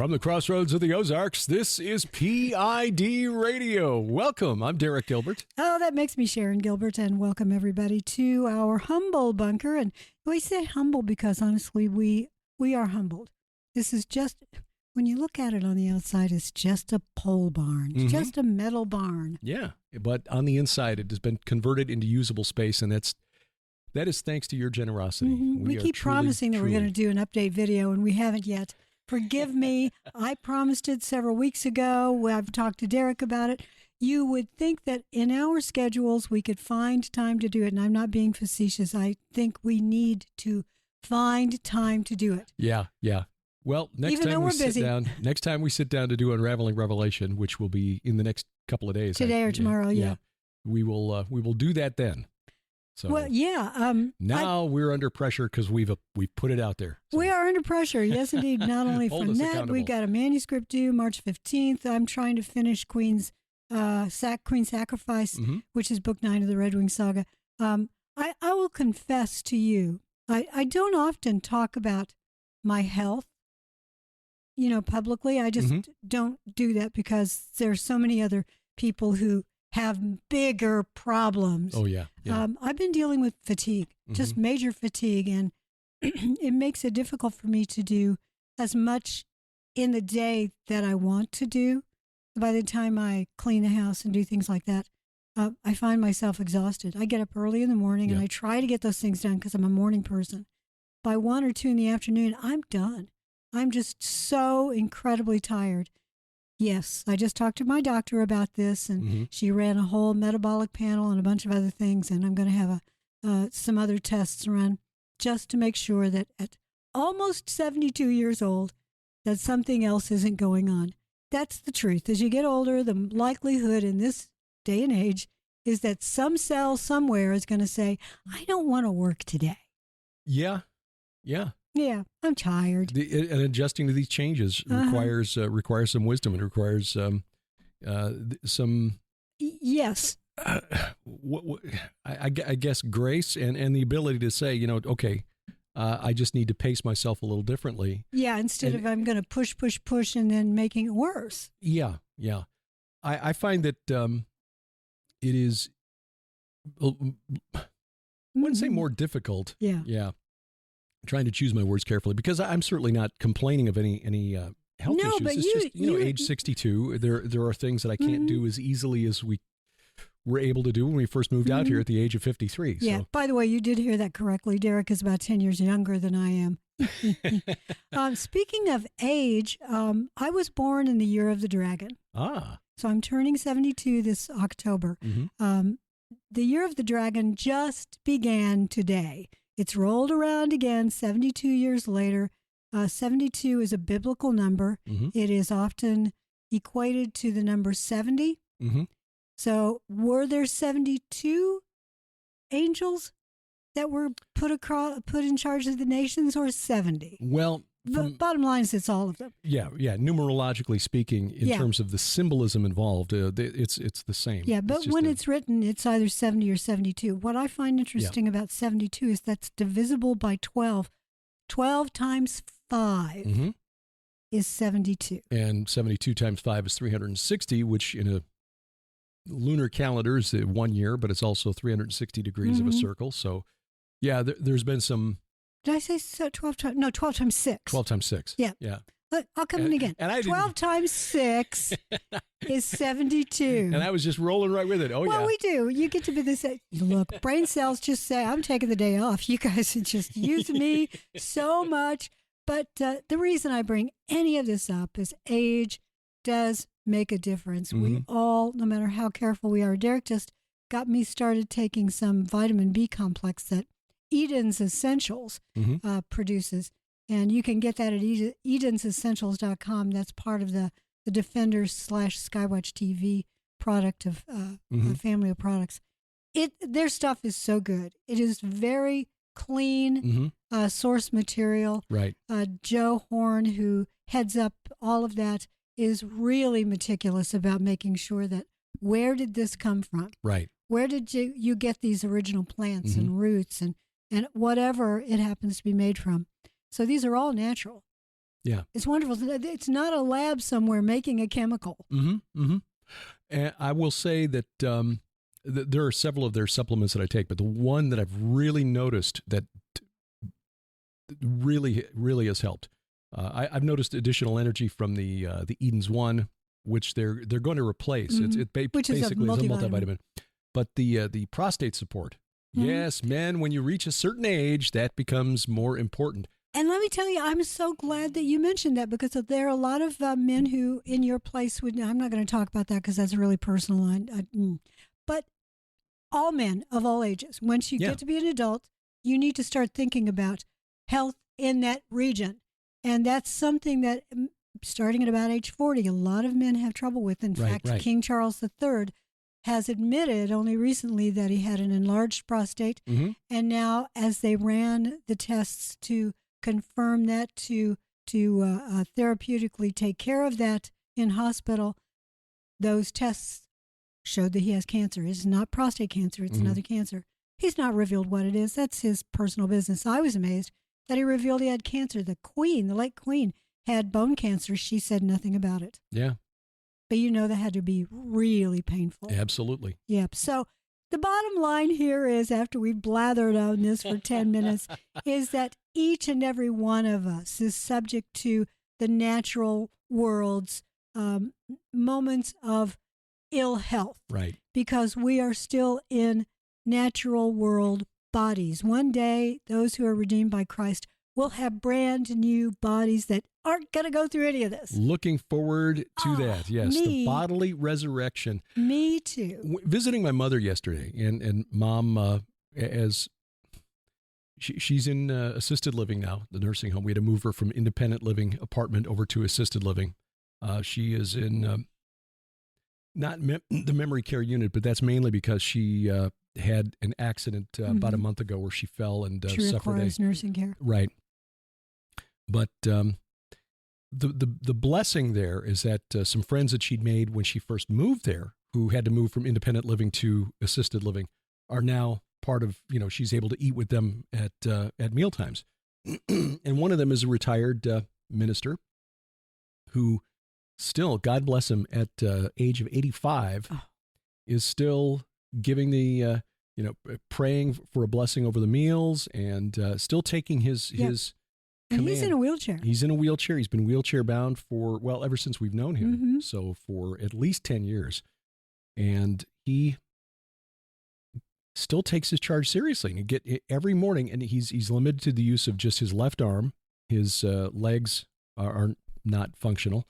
From the crossroads of the Ozarks, this is PID Radio. Welcome. I'm Derek Gilbert. Oh, that makes me Sharon Gilbert, and welcome everybody to our humble bunker. And we say humble because honestly, we are humbled. This is just, when you look at it on the outside, it's just a pole barn. It's just a metal barn. Yeah, but on the inside, it has been converted into usable space, and that is thanks to your generosity. We keep promising that we're going to do an update video, and we haven't yet. Forgive me. I promised it several weeks ago. I've talked to Derek about it. You would think that in our schedules we could find time to do it, and I'm not being facetious. I think we need to find time to do it. Yeah. Well, next time we sit down to do Unraveling Revelation, which will be in the next couple of days. Today or tomorrow, yeah. We will do that then. So well, yeah. Now we're under pressure because we've put it out there. So. We are under pressure, yes, indeed. Not only from that, we got a manuscript due March 15th. I'm trying to finish Queen's Sacrifice, which is book 9 of the Red Wing Saga. I will confess to you, I don't often talk about my health, publicly. I just don't do that because there's so many other people who have bigger problems. Oh, yeah. I've been dealing with fatigue, just major fatigue, and it makes it difficult for me to do as much in the day that I want to do. By the time I clean the house and do things like that, I find myself exhausted. I get up early in the morning and I try to get those things done because I'm a morning person. By 1 or 2 in the afternoon, I'm done. I'm just so incredibly tired. Yes, I just talked to my doctor about this, and she ran a whole metabolic panel and a bunch of other things, and I'm going to have some other tests run just to make sure that at almost 72 years old, that something else isn't going on. That's the truth. As you get older, the likelihood in this day and age is that some cell somewhere is going to say, I don't want to work today. Yeah. Yeah, I'm tired. And adjusting to these changes requires some wisdom. It requires some. Yes. I guess grace and the ability to say, okay, I just need to pace myself a little differently. Yeah, instead of I'm going to push, and then making it worse. Yeah. I find that it is. I wouldn't say more difficult. Yeah. I'm trying to choose my words carefully because I'm certainly not complaining of any health issues. But it's just age 62. There are things that I can't do as easily as we were able to do when we first moved out here at the age of 53. Yeah. So. By the way, you did hear that correctly. Derek is about 10 years younger than I am. Speaking of age, I was born in the year of the dragon. So I'm turning 72 this October. The year of the dragon just began today. It's rolled around again 72 years later. 72 is a biblical number. It is often equated to the number 70. So were there 72 angels that were put in charge of the nations, or 70? Well, bottom line is it's all of them. Yeah. Numerologically speaking, in terms of the symbolism involved, it's the same. Yeah, but when it's written, it's either 70 or 72. What I find interesting about 72 is that's divisible by 12. 12 times 5 is 72. And 72 times 5 is 360, which in a lunar calendar is 1 year, but it's also 360 degrees of a circle. So, yeah, there's been some... Did I say 12 times? No, 12 times 6. 12 times 6. Yeah. I'll come in again. And 12 times 6 is 72. And I was just rolling right with it. Well, we do. You get to be this. Look, brain cells just say, I'm taking the day off. You guys just use me so much. But the reason I bring any of this up is age does make a difference. We all, no matter how careful we are, Derek just got me started taking some vitamin B complex that Eden's Essentials produces. And you can get that at edensessentials.com. That's part of the Defenders/Skywatch TV product of a family of products. Their stuff is so good. It is very clean source material. Right. Joe Horn, who heads up all of that, is really meticulous about making sure that where did this come from? Right. Where did you get these original plants and roots and whatever it happens to be made from? So these are all natural. Yeah. It's wonderful. It's not a lab somewhere making a chemical. Mm-hmm. Mm-hmm. And I will say that there are several of their supplements that I take, but the one that I've really noticed that really, really has helped. I've noticed additional energy from the Eden's One, which they're going to replace. Mm-hmm. It's Which basically is a a multivitamin. But the prostate support, yes, men, when you reach a certain age, that becomes more important. And let me tell you, I'm so glad that you mentioned that, because there are a lot of men who, in your place, would. I'm not going to talk about that because that's really personal. But all men of all ages, once you get to be an adult, you need to start thinking about health in that region. And that's something that, starting at about age 40, a lot of men have trouble with. In fact, King Charles III has admitted only recently that he had an enlarged prostate. Mm-hmm. And now, as they ran the tests to confirm that, to therapeutically take care of that in hospital, those tests showed that he has cancer. It's not prostate cancer. It's another cancer. He's not revealed what it is. That's his personal business. I was amazed that he revealed he had cancer. The Queen, the late Queen, had bone cancer. She said nothing about it. Yeah. But that had to be really painful. Absolutely. Yep. So the bottom line here is, after we've blathered on this for 10 minutes, is that each and every one of us is subject to the natural world's moments of ill health. Right. Because we are still in natural world bodies. One day, those who are redeemed by Christ will have brand new bodies that aren't going to go through any of this. Looking forward to that. Yes, the bodily resurrection. Me too. Visiting my mother yesterday, and Mom, as she's in assisted living now, the nursing home. We had to move her from independent living apartment over to assisted living. She is in not the memory care unit, but that's mainly because she had an accident about a month ago where she fell and she suffered requires nursing care. Right. But the blessing there is that some friends that she'd made when she first moved there, who had to move from independent living to assisted living, are now part of, she's able to eat with them at meal times. And one of them is a retired minister who still, God bless him, at age of 85, is still giving the, praying for a blessing over the meals, and still taking his and he's in a wheelchair. He's in a wheelchair. He's been wheelchair bound for, ever since we've known him. So for at least 10 years. And he still takes his charge seriously. And you get every morning, and he's limited to the use of just his left arm. His legs are not functional,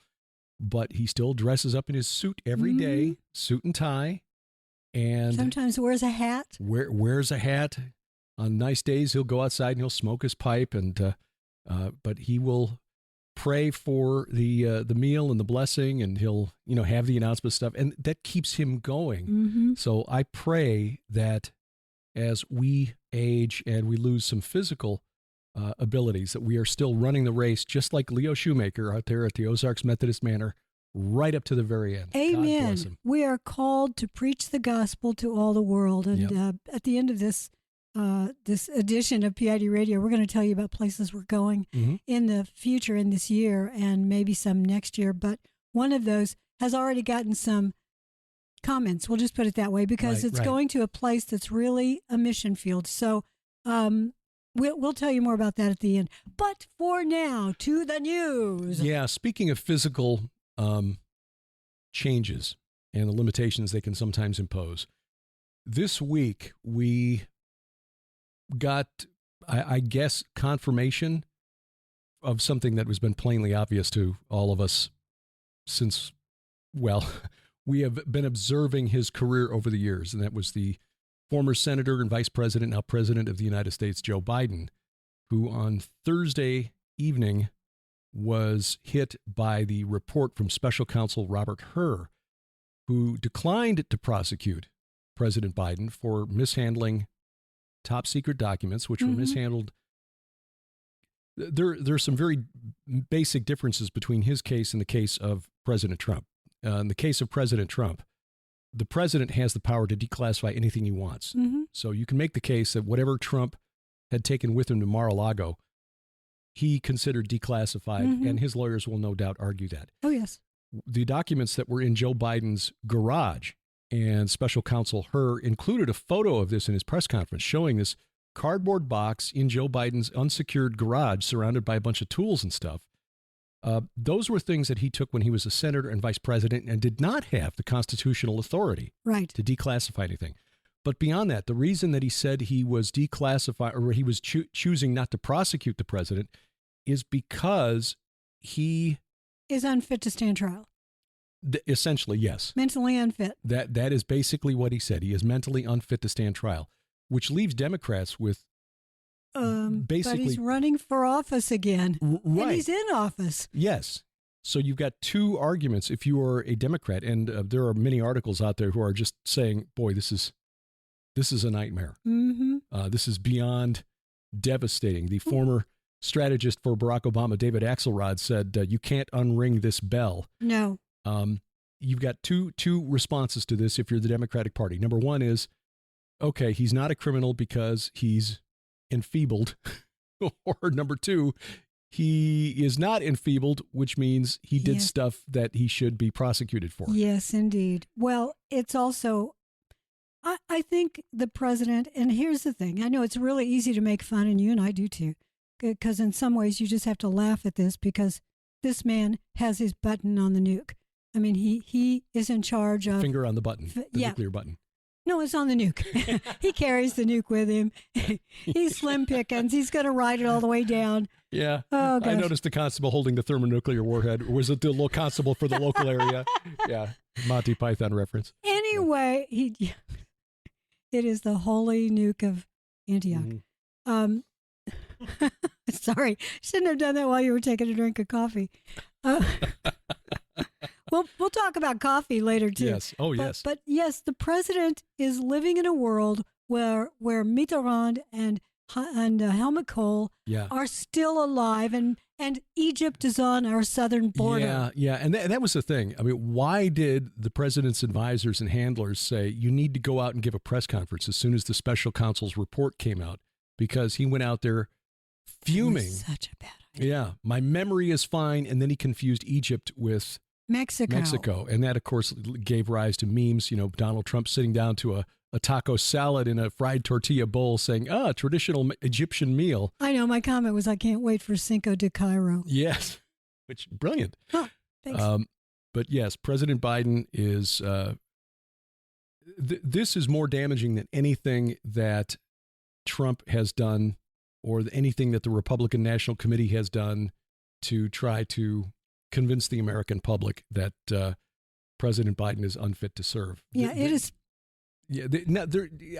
but he still dresses up in his suit every day, suit and tie. And sometimes wears a hat. Wears a hat. On nice days, he'll go outside and he'll smoke his pipe, and but he will pray for the meal and the blessing, and he'll have the announcement stuff, and that keeps him going. So I pray that as we age and we lose some physical abilities, that we are still running the race, just like Leo Shoemaker out there at the Ozarks Methodist Manor, right up to the very end. Amen. God bless him. We are called to preach the gospel to all the world, and at the end of this edition of PID Radio, we're going to tell you about places we're going in the future, in this year, and maybe some next year. But one of those has already gotten some comments. We'll just put it that way, because it's going to a place that's really a mission field. So we'll tell you more about that at the end. But for now, to the news. Yeah, speaking of physical changes and the limitations they can sometimes impose, this week we got, I guess, confirmation of something that has been plainly obvious to all of us since, we have been observing his career over the years, and that was the former senator and vice president, now president of the United States, Joe Biden, who on Thursday evening was hit by the report from Special Counsel Robert Hur, who declined to prosecute President Biden for mishandling top secret documents, which were mishandled. There's some very basic differences between his case and the case of President Trump. In the case of President Trump, the president has the power to declassify anything he wants. So you can make the case that whatever Trump had taken with him to Mar-a-Lago he considered declassified, and his lawyers will no doubt argue that. Oh, yes. The documents that were in Joe Biden's garage, and Special Counsel Hur included a photo of this in his press conference showing this cardboard box in Joe Biden's unsecured garage surrounded by a bunch of tools and stuff. Those were things that he took when he was a senator and vice president and did not have the constitutional authority to declassify anything. But beyond that, the reason that he said he was declassified, or he was choosing not to prosecute the president, is because he is unfit to stand trial. Essentially, yes. Mentally unfit. That is basically what he said. He is mentally unfit to stand trial, which leaves Democrats with basically. But he's running for office again. Right. And he's in office. Yes. So you've got two arguments if you are a Democrat, and there are many articles out there who are just saying, boy, this is a nightmare. This is beyond devastating. The former strategist for Barack Obama, David Axelrod, said, you can't unring this bell. No. You've got two responses to this if you're the Democratic Party. Number one is, okay, he's not a criminal because he's enfeebled. Or number two, he is not enfeebled, which means he did stuff that he should be prosecuted for. Yes, indeed. Well, it's also, I think the president, and here's the thing, I know it's really easy to make fun, and you and I do too, because in some ways you just have to laugh at this because this man has his button on the nuke. I mean, he is in charge of... Finger on the button, the nuclear button. No, it's on the nuke. He carries the nuke with him. He's Slim Pickens. He's going to ride it all the way down. Yeah. Oh, gosh. I noticed the constable holding the thermonuclear warhead. Or was it the little constable for the local area? Yeah. Monty Python reference. Anyway, it is the holy nuke of Antioch. Sorry. Shouldn't have done that while you were taking a drink of coffee. We'll talk about coffee later, too. Yes. Oh, yes. But yes, the president is living in a world where Mitterand and Helmut Kohl are still alive, and Egypt is on our southern border. Yeah. And that was the thing. I mean, why did the president's advisors and handlers say you need to go out and give a press conference as soon as the special counsel's report came out? Because he went out there fuming. Such a bad idea. Yeah. My memory is fine. And then he confused Egypt with Mexico. And that, of course, gave rise to memes. You know, Donald Trump sitting down to a taco salad in a fried tortilla bowl saying, traditional Egyptian meal. I know. My comment was, I can't wait for Cinco de Cairo. Yes. Which, brilliant. Oh, thanks. But yes, President Biden is, this is more damaging than anything that Trump has done or anything that the Republican National Committee has done to try to convince the American public that President Biden is unfit to serve. Yeah, it is. Yeah,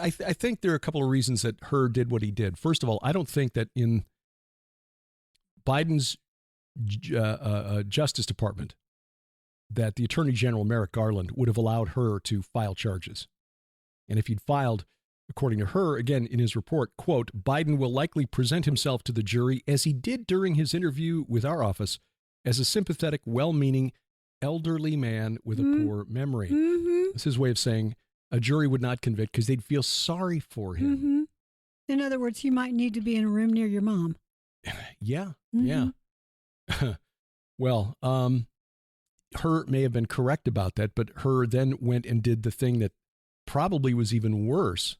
I think there are a couple of reasons that Hur did what he did. First of all, I don't think that in Biden's Justice Department that the Attorney General, Merrick Garland, would have allowed Hur to file charges. And if he'd filed, according to Hur, again, in his report, quote, Biden will likely present himself to the jury as he did during his interview with our office as a sympathetic, well-meaning, elderly man with a poor memory. This is his way of saying a jury would not convict because they'd feel sorry for him. In other words, you might need to be in a room near your mom. Yeah. Well, Hur may have been correct about that, but Hur then went and did the thing that probably was even worse.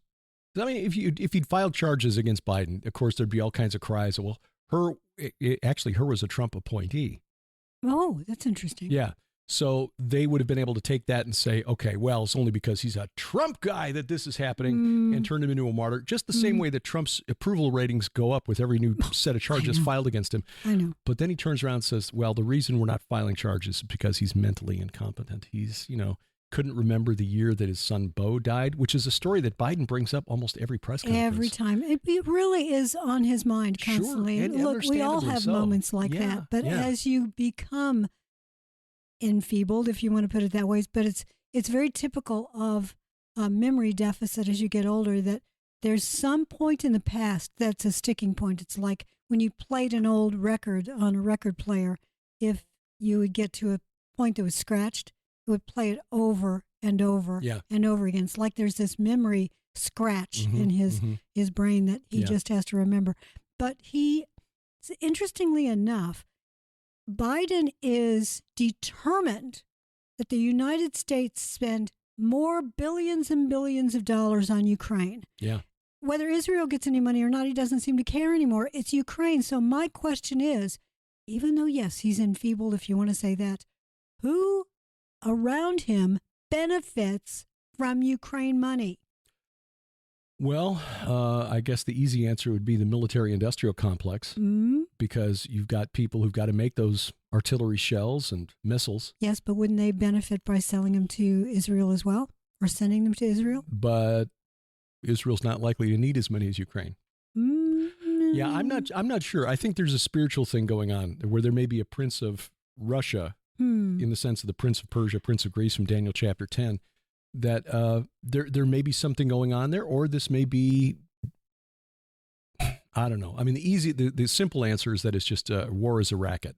I mean, if he'd filed charges against Biden, of course, there'd be all kinds of cries. Well, Hur was a Trump appointee. Oh, that's interesting. Yeah. So they would have been able to take that and say, okay, well, it's only because he's a Trump guy that this is happening and turn him into a martyr. Just the same way that Trump's approval ratings go up with every new set of charges filed against him. I know. But then he turns around and says, well, the reason we're not filing charges is because he's mentally incompetent. He's, couldn't remember the year that his son Beau died, which is a story that Biden brings up almost every press conference. Every time. It really is on his mind constantly. Sure, and look, we all have moments like that. But as you become enfeebled, if you want to put it that way, but it's very typical of a memory deficit as you get older, that there's some point in the past that's a sticking point. It's like when you played an old record on a record player, if you would get to a point that was scratched, it would play it over and over and over again. It's like there's this memory scratch in his brain that he just has to remember. But interestingly enough, Biden is determined that the United States spend more billions and billions of dollars on Ukraine. Yeah. Whether Israel gets any money or not, he doesn't seem to care anymore. It's Ukraine. So my question is, even though, yes, he's enfeebled, if you want to say that, who around him benefits from Ukraine money? Well, I guess the easy answer would be the military-industrial complex, because you've got people who've got to make those artillery shells and missiles. Yes, but wouldn't they benefit by selling them to Israel as well, or sending them to Israel? But Israel's not likely to need as many as Ukraine. Yeah, I'm not sure. I think there's a spiritual thing going on where there may be a prince of Russia, in the sense of the prince of Persia, prince of Greece from Daniel chapter 10. That there may be something going on there, or this may be, I don't know. I mean, the simple answer is that it's just war is a racket.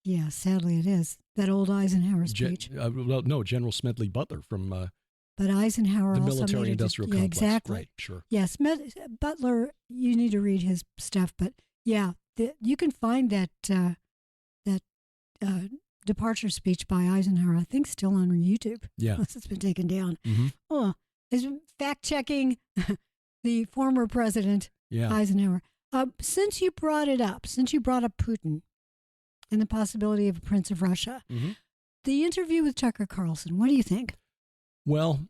Yeah, sadly it is. That old Eisenhower speech. No, General Smedley Butler from but Eisenhower the also military-industrial complex. Exactly. Right, sure. Yes, Butler, you need to read his stuff, but yeah, you can find that departure speech by Eisenhower, I think, still on YouTube. Yeah. Unless it's been taken down. Mm-hmm. Oh, is fact-checking the former president, Eisenhower. Since you brought up Putin and the possibility of a Prince of Russia, the interview with Tucker Carlson, what do you think? Well,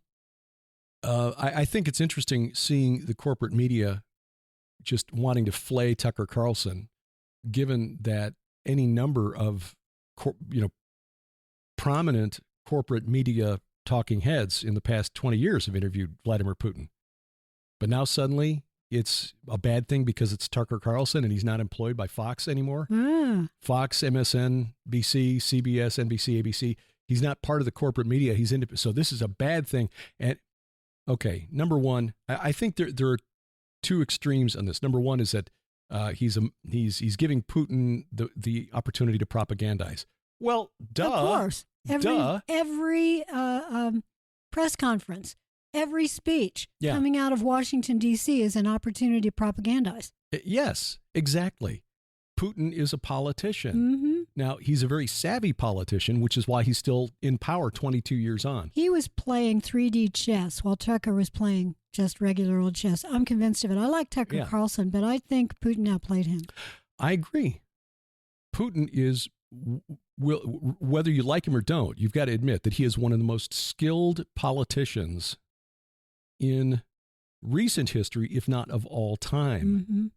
I think it's interesting seeing the corporate media just wanting to flay Tucker Carlson, given that any number of prominent corporate media talking heads in the past 20 years have interviewed Vladimir Putin. But now suddenly it's a bad thing because it's Tucker Carlson and he's not employed by Fox anymore. Fox, MSN, BC, CBS, NBC, ABC. He's not part of the corporate media. He's independent. So this is a bad thing. And okay, number one, I think there are two extremes on this. Number one is that he's giving Putin the opportunity to propagandize. Well, duh. Of course. Every press conference, every speech coming out of Washington, D.C. is an opportunity to propagandize. Yes, exactly. Putin is a politician. Mm-hmm. Now, he's a very savvy politician, which is why he's still in power 22 years on. He was playing 3D chess while Tucker was playing just regular old chess. I'm convinced of it. I like Tucker Carlson, but I think Putin outplayed him. I agree. Putin is, whether you like him or don't, you've got to admit that he is one of the most skilled politicians in recent history, if not of all time. Mm-hmm.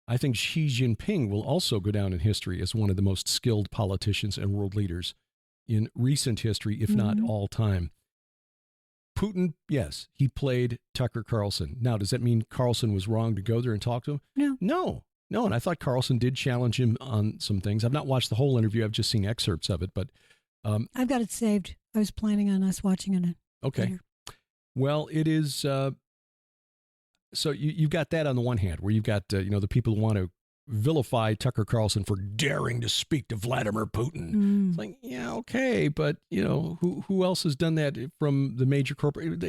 I think Xi Jinping will also go down in history as one of the most skilled politicians and world leaders in recent history, if not all time. Putin, yes, he played Tucker Carlson. Now, does that mean Carlson was wrong to go there and talk to him? No. And I thought Carlson did challenge him on some things. I've not watched the whole interview. I've just seen excerpts of it. But I've got it saved. I was planning on us watching it. Okay. Later. Well, it is... So you've got that on the one hand, where you've got the people who want to vilify Tucker Carlson for daring to speak to Vladimir Putin. It's like, yeah, okay, but who else has done that from the major corporate?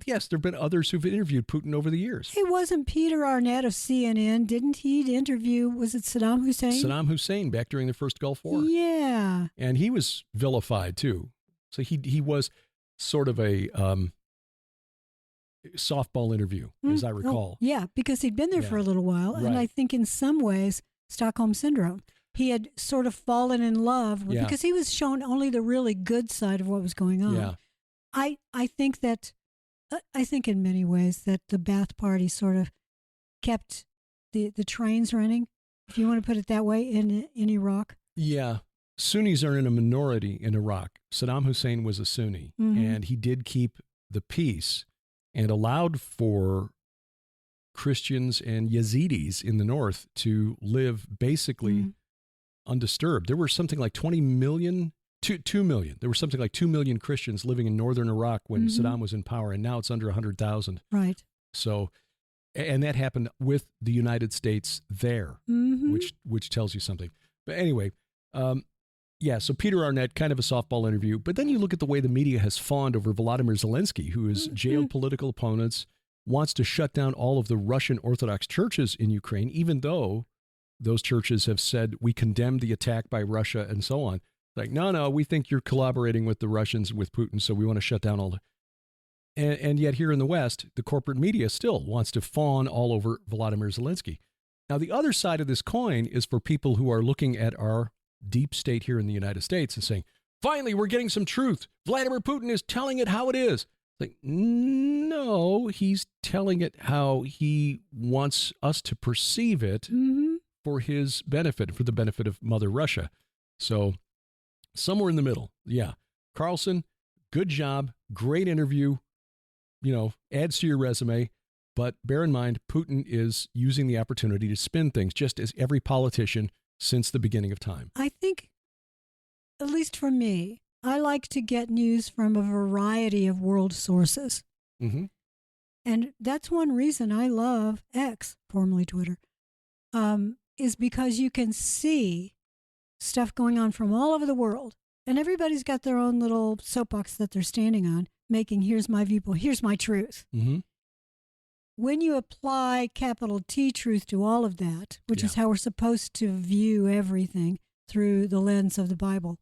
Yes, there have been others who've interviewed Putin over the years. Hey, wasn't Peter Arnett of CNN? Didn't he interview? Was it Saddam Hussein? Saddam Hussein back during the first Gulf War. Yeah, and he was vilified too. So he was sort of a softball interview, as I recall. Yeah, because he'd been there for a little while. Right. And I think in some ways, Stockholm Syndrome, he had sort of fallen in love with, because he was shown only the really good side of what was going on. Yeah. I think in many ways that the Ba'ath Party sort of kept the trains running, if you want to put it that way, in Iraq. Yeah. Sunnis are in a minority in Iraq. Saddam Hussein was a Sunni, and he did keep the peace and allowed for Christians and Yazidis in the north to live basically undisturbed. There were something like 2 million. There were something like 2 million Christians living in northern Iraq when Saddam was in power, and now it's under 100,000. Right. So, and that happened with the United States there, which tells you something. But anyway, so Peter Arnett, kind of a softball interview. But then you look at the way the media has fawned over Volodymyr Zelensky, who has jailed political opponents, wants to shut down all of the Russian Orthodox churches in Ukraine, even though those churches have said, we condemn the attack by Russia and so on. Like, no, we think you're collaborating with the Russians, with Putin, so we want to shut down all the... And yet here in the West, the corporate media still wants to fawn all over Volodymyr Zelensky. Now, the other side of this coin is for people who are looking at our deep state here in the United States and saying, finally, we're getting some truth. Vladimir Putin is telling it how it is. Like, no, he's telling it how he wants us to perceive it for his benefit, for the benefit of Mother Russia. So somewhere in the middle. Yeah. Carlson, good job. Great interview. Adds to your resume. But bear in mind, Putin is using the opportunity to spin things, just as every politician since the beginning of time. I think, at least for me, I like to get news from a variety of world sources. Mm-hmm. And that's one reason I love X, formerly Twitter, is because you can see stuff going on from all over the world. And everybody's got their own little soapbox that they're standing on, making, here's my viewpoint, here's my truth. Mm-hmm. When you apply capital T truth to all of that, which is how we're supposed to view everything through the lens of the Bible,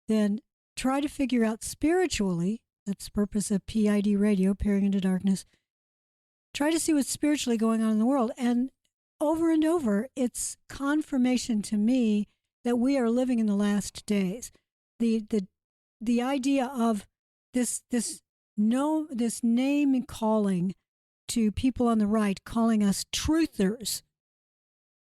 then try to figure out spiritually, that's the purpose of PID radio, Peering into Darkness, try to see what's spiritually going on in the world. And over, it's confirmation to me that we are living in the last days. The idea of this name and calling to people on the right, calling us truthers.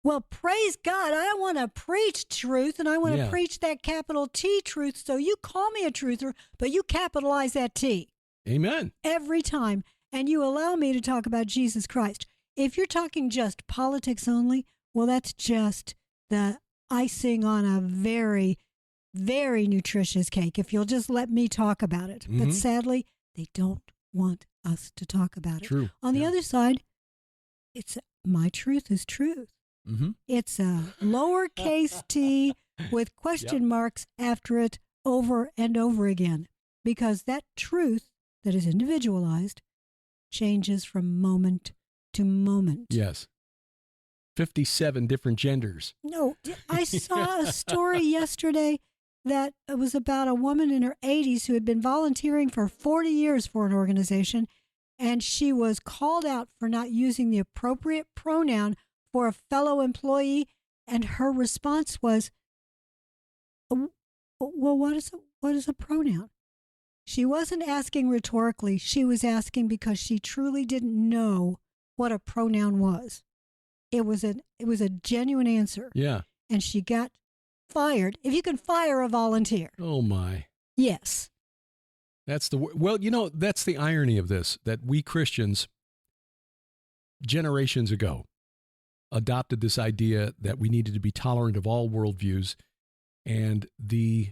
Well, praise God, I want to preach truth, and I want to preach that capital T truth, so you call me a truther, but you capitalize that T. Amen. Every time. And you allow me to talk about Jesus Christ. If you're talking just politics only, well, that's just the icing on a very, very nutritious cake, if you'll just let me talk about it. Mm-hmm. But sadly, they don't want us to talk about it. True. On the other side, it's my truth is truth. Mm-hmm. It's a lowercase t with question marks after it over and over again, because that truth that is individualized changes from moment to moment. Yes. 57 different genders. No, I saw a story yesterday that it was about a woman in her 80s who had been volunteering for 40 years for an organization, and she was called out for not using the appropriate pronoun for a fellow employee, and her response was, well, what is a pronoun? She wasn't asking rhetorically. She was asking because she truly didn't know what a pronoun was. It was a genuine answer. Yeah. And she got fired. If you can fire a volunteer. Oh, my. Yes. That's that's the irony of this, that we Christians, generations ago, adopted this idea that we needed to be tolerant of all worldviews, and the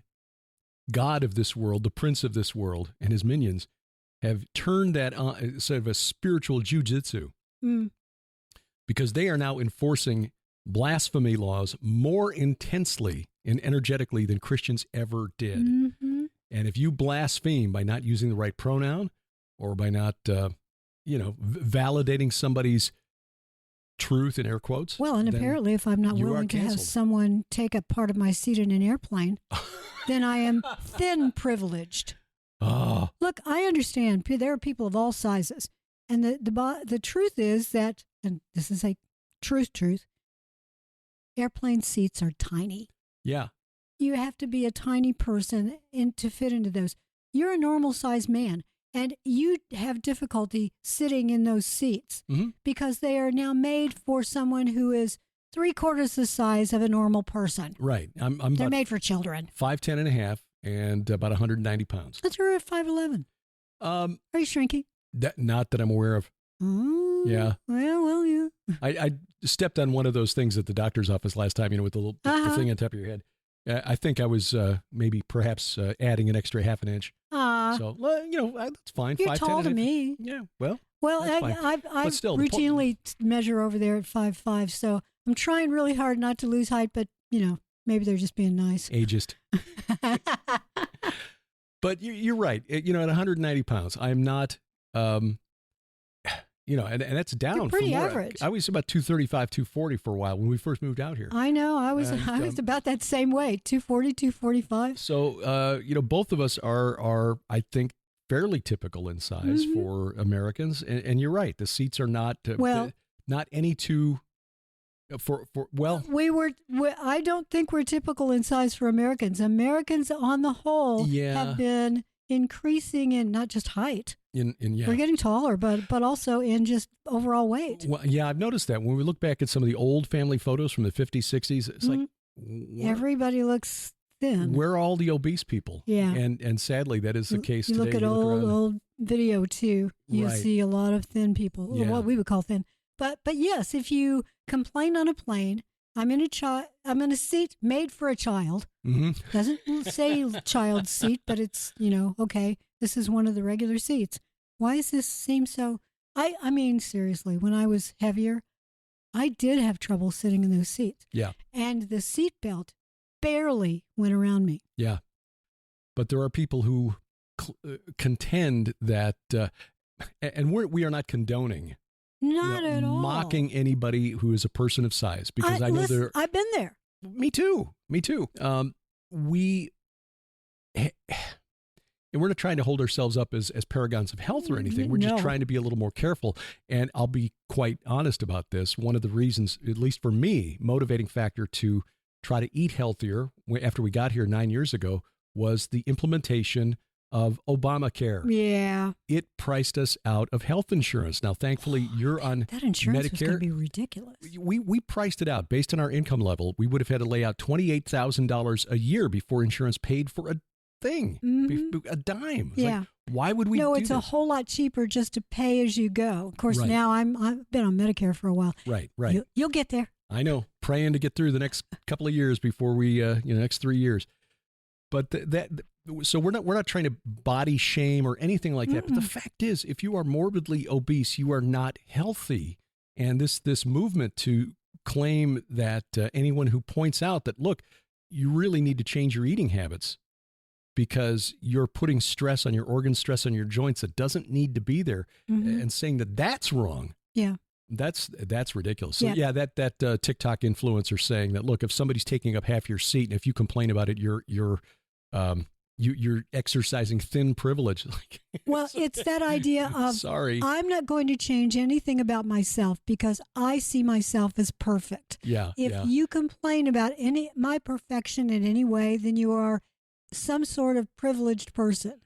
God of this world, the prince of this world, and his minions have turned that on, sort of a spiritual jujitsu, because they are now enforcing blasphemy laws more intensely and energetically than Christians ever did. Mm-hmm. And if you blaspheme by not using the right pronoun, or by not, validating somebody's truth in air quotes. Well, and apparently if I'm not willing to have someone take a part of my seat in an airplane, then I am thin privileged. Oh. Look, I understand there are people of all sizes. And the truth is that, and this is a truth, airplane seats are tiny. Yeah. You have to be a tiny person to fit into those. You're a normal sized man, and you have difficulty sitting in those seats because they are now made for someone who is 3/4 the size of a normal person. Right. They're made for children. 5'10" and a half and about 190 pounds. That's you're at 5'11". Are you shrinking? Not that I'm aware of. Oh, yeah. Well, yeah. I stepped on one of those things at the doctor's office last time, with the little the thing on top of your head. I think I was perhaps adding an extra half an inch. So, that's fine. You're tall to me. Yeah, well, I routinely measure over there at 5'5", so I'm trying really hard not to lose height, but, maybe they're just being nice. Ageist. But you're right. At 190 pounds, I'm not, and that's down You're pretty from where average. I was about 235, 240 for a while when we first moved out here. I know. I was about that same way, 240, 245. So, both of us are, I think, fairly typical in size for Americans. And you're right. The seats are not not any too I don't think we're typical in size for Americans. Americans on the whole have been increasing in not just height. We're getting taller, but also in just overall weight. Well, yeah, I've noticed that when we look back at some of the old family photos from the 50s, 60s, it's like everybody looks thin. Where are all the obese people? Yeah, and sadly that is the case today. Look at old video too. You see a lot of thin people, what we would call thin. But yes, if you complain on a plane, I'm in a seat made for a child. Doesn't say child seat, but it's, okay, this is one of the regular seats. Why does this seem so? I mean, seriously, when I was heavier, I did have trouble sitting in those seats. Yeah. And the seat belt barely went around me. Yeah. But there are people who contend that, and we are not condoning. Not at all. Mocking anybody who is a person of size, because I know I've been there. Me too. And we're not trying to hold ourselves up as paragons of health or anything. We're just trying to be a little more careful. And I'll be quite honest about this. One of the reasons, at least for me, motivating factor to try to eat healthier after we got here 9 years ago was the implementation of Obamacare. Yeah. It priced us out of health insurance. Now, thankfully, you're on that insurance Medicare. Was going to be ridiculous. We priced it out based on our income level. We would have had to lay out $28,000 a year before insurance paid for a thing, a dime. Yeah. Like, why would we do it's this? A whole lot cheaper just to pay as you go. Of course, now I've been on Medicare for a while. Right. You'll get there. I know. Praying to get through the next couple of years before we, next 3 years. But so we're not trying to body shame or anything like that. But the fact is, if you are morbidly obese, you are not healthy. And this movement to claim that anyone who points out that, look, you really need to change your eating habits because you're putting stress on your organs, stress on your joints that doesn't need to be there, and saying that that's wrong. Yeah. That's ridiculous. So that TikTok influencer saying that, look, if somebody's taking up half your seat and if you complain about it, you're exercising thin privilege. Well, it's that idea of, sorry, I'm not going to change anything about myself because I see myself as perfect. Yeah. If you complain about my perfection in any way, then you are some sort of privileged person.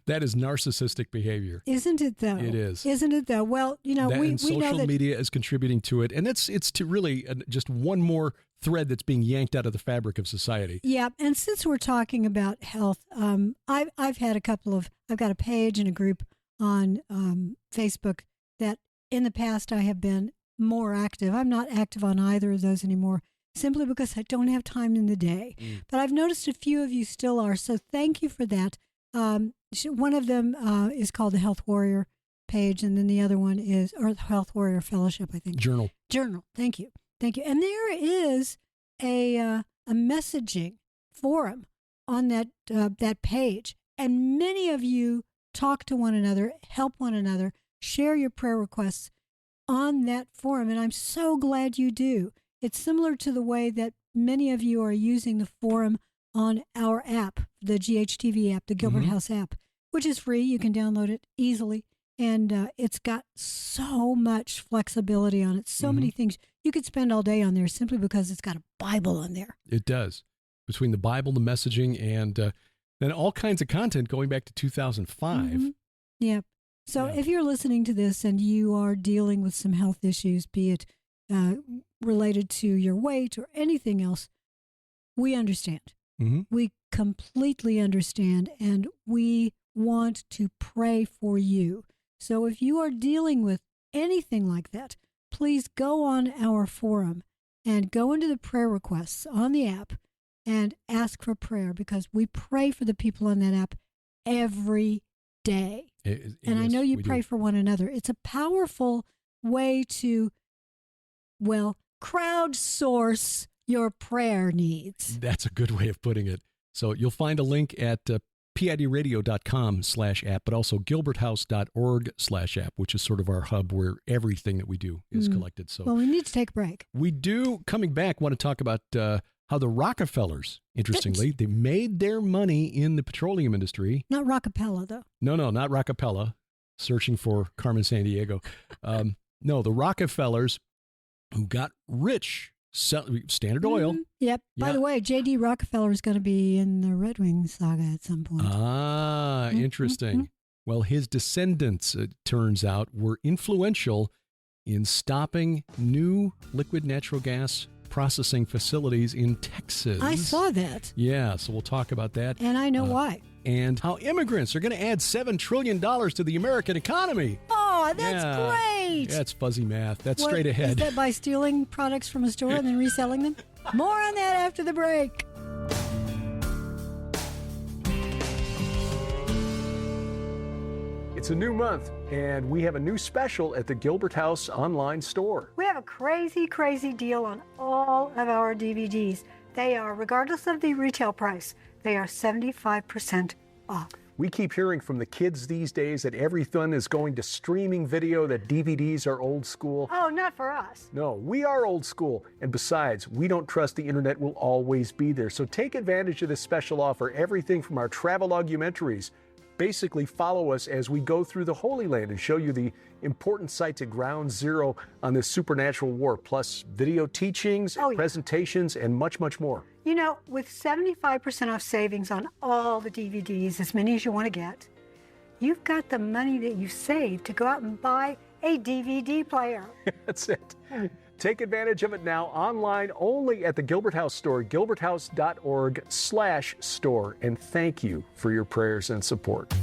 That is narcissistic behavior. Isn't it though? It is. Isn't it though? Well, we know that social media is contributing to it. And it's to really just one more thread that's being yanked out of the fabric of society. Yeah. And since we're talking about health, I've had I've got a page and a group on Facebook that in the past I have been more active. I'm not active on either of those anymore, simply because I don't have time in the day. But I've noticed a few of you still are. So thank you for that. One of them is called the Health Warrior page, and then the other one is, or the Health Warrior Fellowship, I think. Journal. Thank you. And there is a messaging forum on that page, and many of you talk to one another, help one another, share your prayer requests on that forum, and I'm so glad you do. It's similar to the way that many of you are using the forum on our app, the GHTV app, the Gilbert House app, which is free. You can download it easily. And it's got so much flexibility on it, so many things. You could spend all day on there simply because it's got a Bible on there. It does. Between the Bible, the messaging, and then all kinds of content going back to 2005. Yeah. So if you're listening to this and you are dealing with some health issues, be it related to your weight or anything else, we understand. We completely understand, and we want to pray for you. So if you are dealing with anything like that, please go on our forum and go into the prayer requests on the app and ask for prayer, because we pray for the people on that app every day. And I know you pray for one another. It's a powerful way to, crowdsource your prayer needs. That's a good way of putting it. So you'll find a link at PIDradio.com/app, but also gilberthouse.org/app, which is sort of our hub where everything that we do is collected. So, well, we need to take a break. We do. Coming back, want to talk about how the Rockefellers, interestingly, they made their money in the petroleum industry. Not Rockapella, though. No, not Rockapella. Searching for Carmen Sandiego. No, the Rockefellers who got rich. Standard Oil. Yep. Yeah. By the way, J.D. Rockefeller is going to be in the Red Wing saga at some point. Ah, interesting. Well, his descendants, it turns out, were influential in stopping new liquid natural gas processing facilities in Texas. I saw that. Yeah, so we'll talk about that. And I know why. And how immigrants are going to add $7 trillion to the American economy. Oh, that's great. That's fuzzy math. That's straight ahead. Is that by stealing products from a store and then reselling them? More on that after the break. It's a new month, and we have a new special at the Gilbert House online store. We have a crazy, crazy deal on all of our DVDs. They are, regardless of the retail price, they are 75% off. We keep hearing from the kids these days that everything is going to streaming video, that DVDs are old school. Oh, not for us. No, we are old school. And besides, we don't trust the internet will always be there. So take advantage of this special offer. Everything from our travel documentaries. Basically follow us as we go through the Holy Land and show you the important sites at ground zero on this supernatural war, plus video teachings, presentations, and much, much more. You know, with 75% off savings on all the DVDs, as many as you want to get, you've got the money that you saved to go out and buy a DVD player. That's it. Take advantage of it now, online only at the Gilbert House store, gilberthouse.org/store. And thank you for your prayers and support.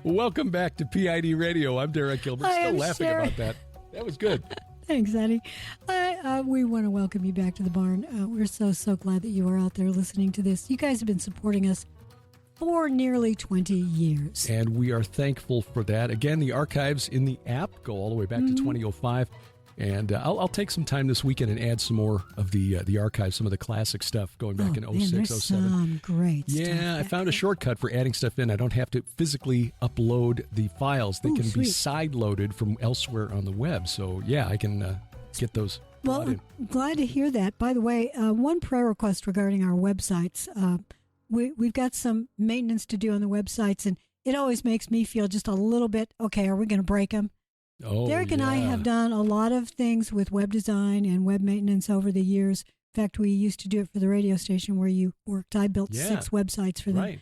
Welcome back to PID Radio. I'm Derek Gilbert. Still laughing about that. That was good. Thanks, Eddie. We want to welcome you back to the barn. We're so glad that you are out there listening to this. You guys have been supporting us for nearly 20 years. And we are thankful for that. Again, the archives in the app go all the way back to 2005. And I'll take some time this weekend and add some more of the archives, some of the classic stuff going back in 06, 07. Some great stuff. Yeah, I found a shortcut for adding stuff in. I don't have to physically upload the files. They can be side-loaded from elsewhere on the web. So, yeah, I can get those. Well, I'm glad to hear that. By the way, one prayer request regarding our websites. We've got some maintenance to do on the websites, and it always makes me feel just a little bit, okay, are we going to break them? Oh, Derek and I have done a lot of things with web design and web maintenance over the years. In fact, we used to do it for the radio station where you worked. I built 6 websites for them. Right.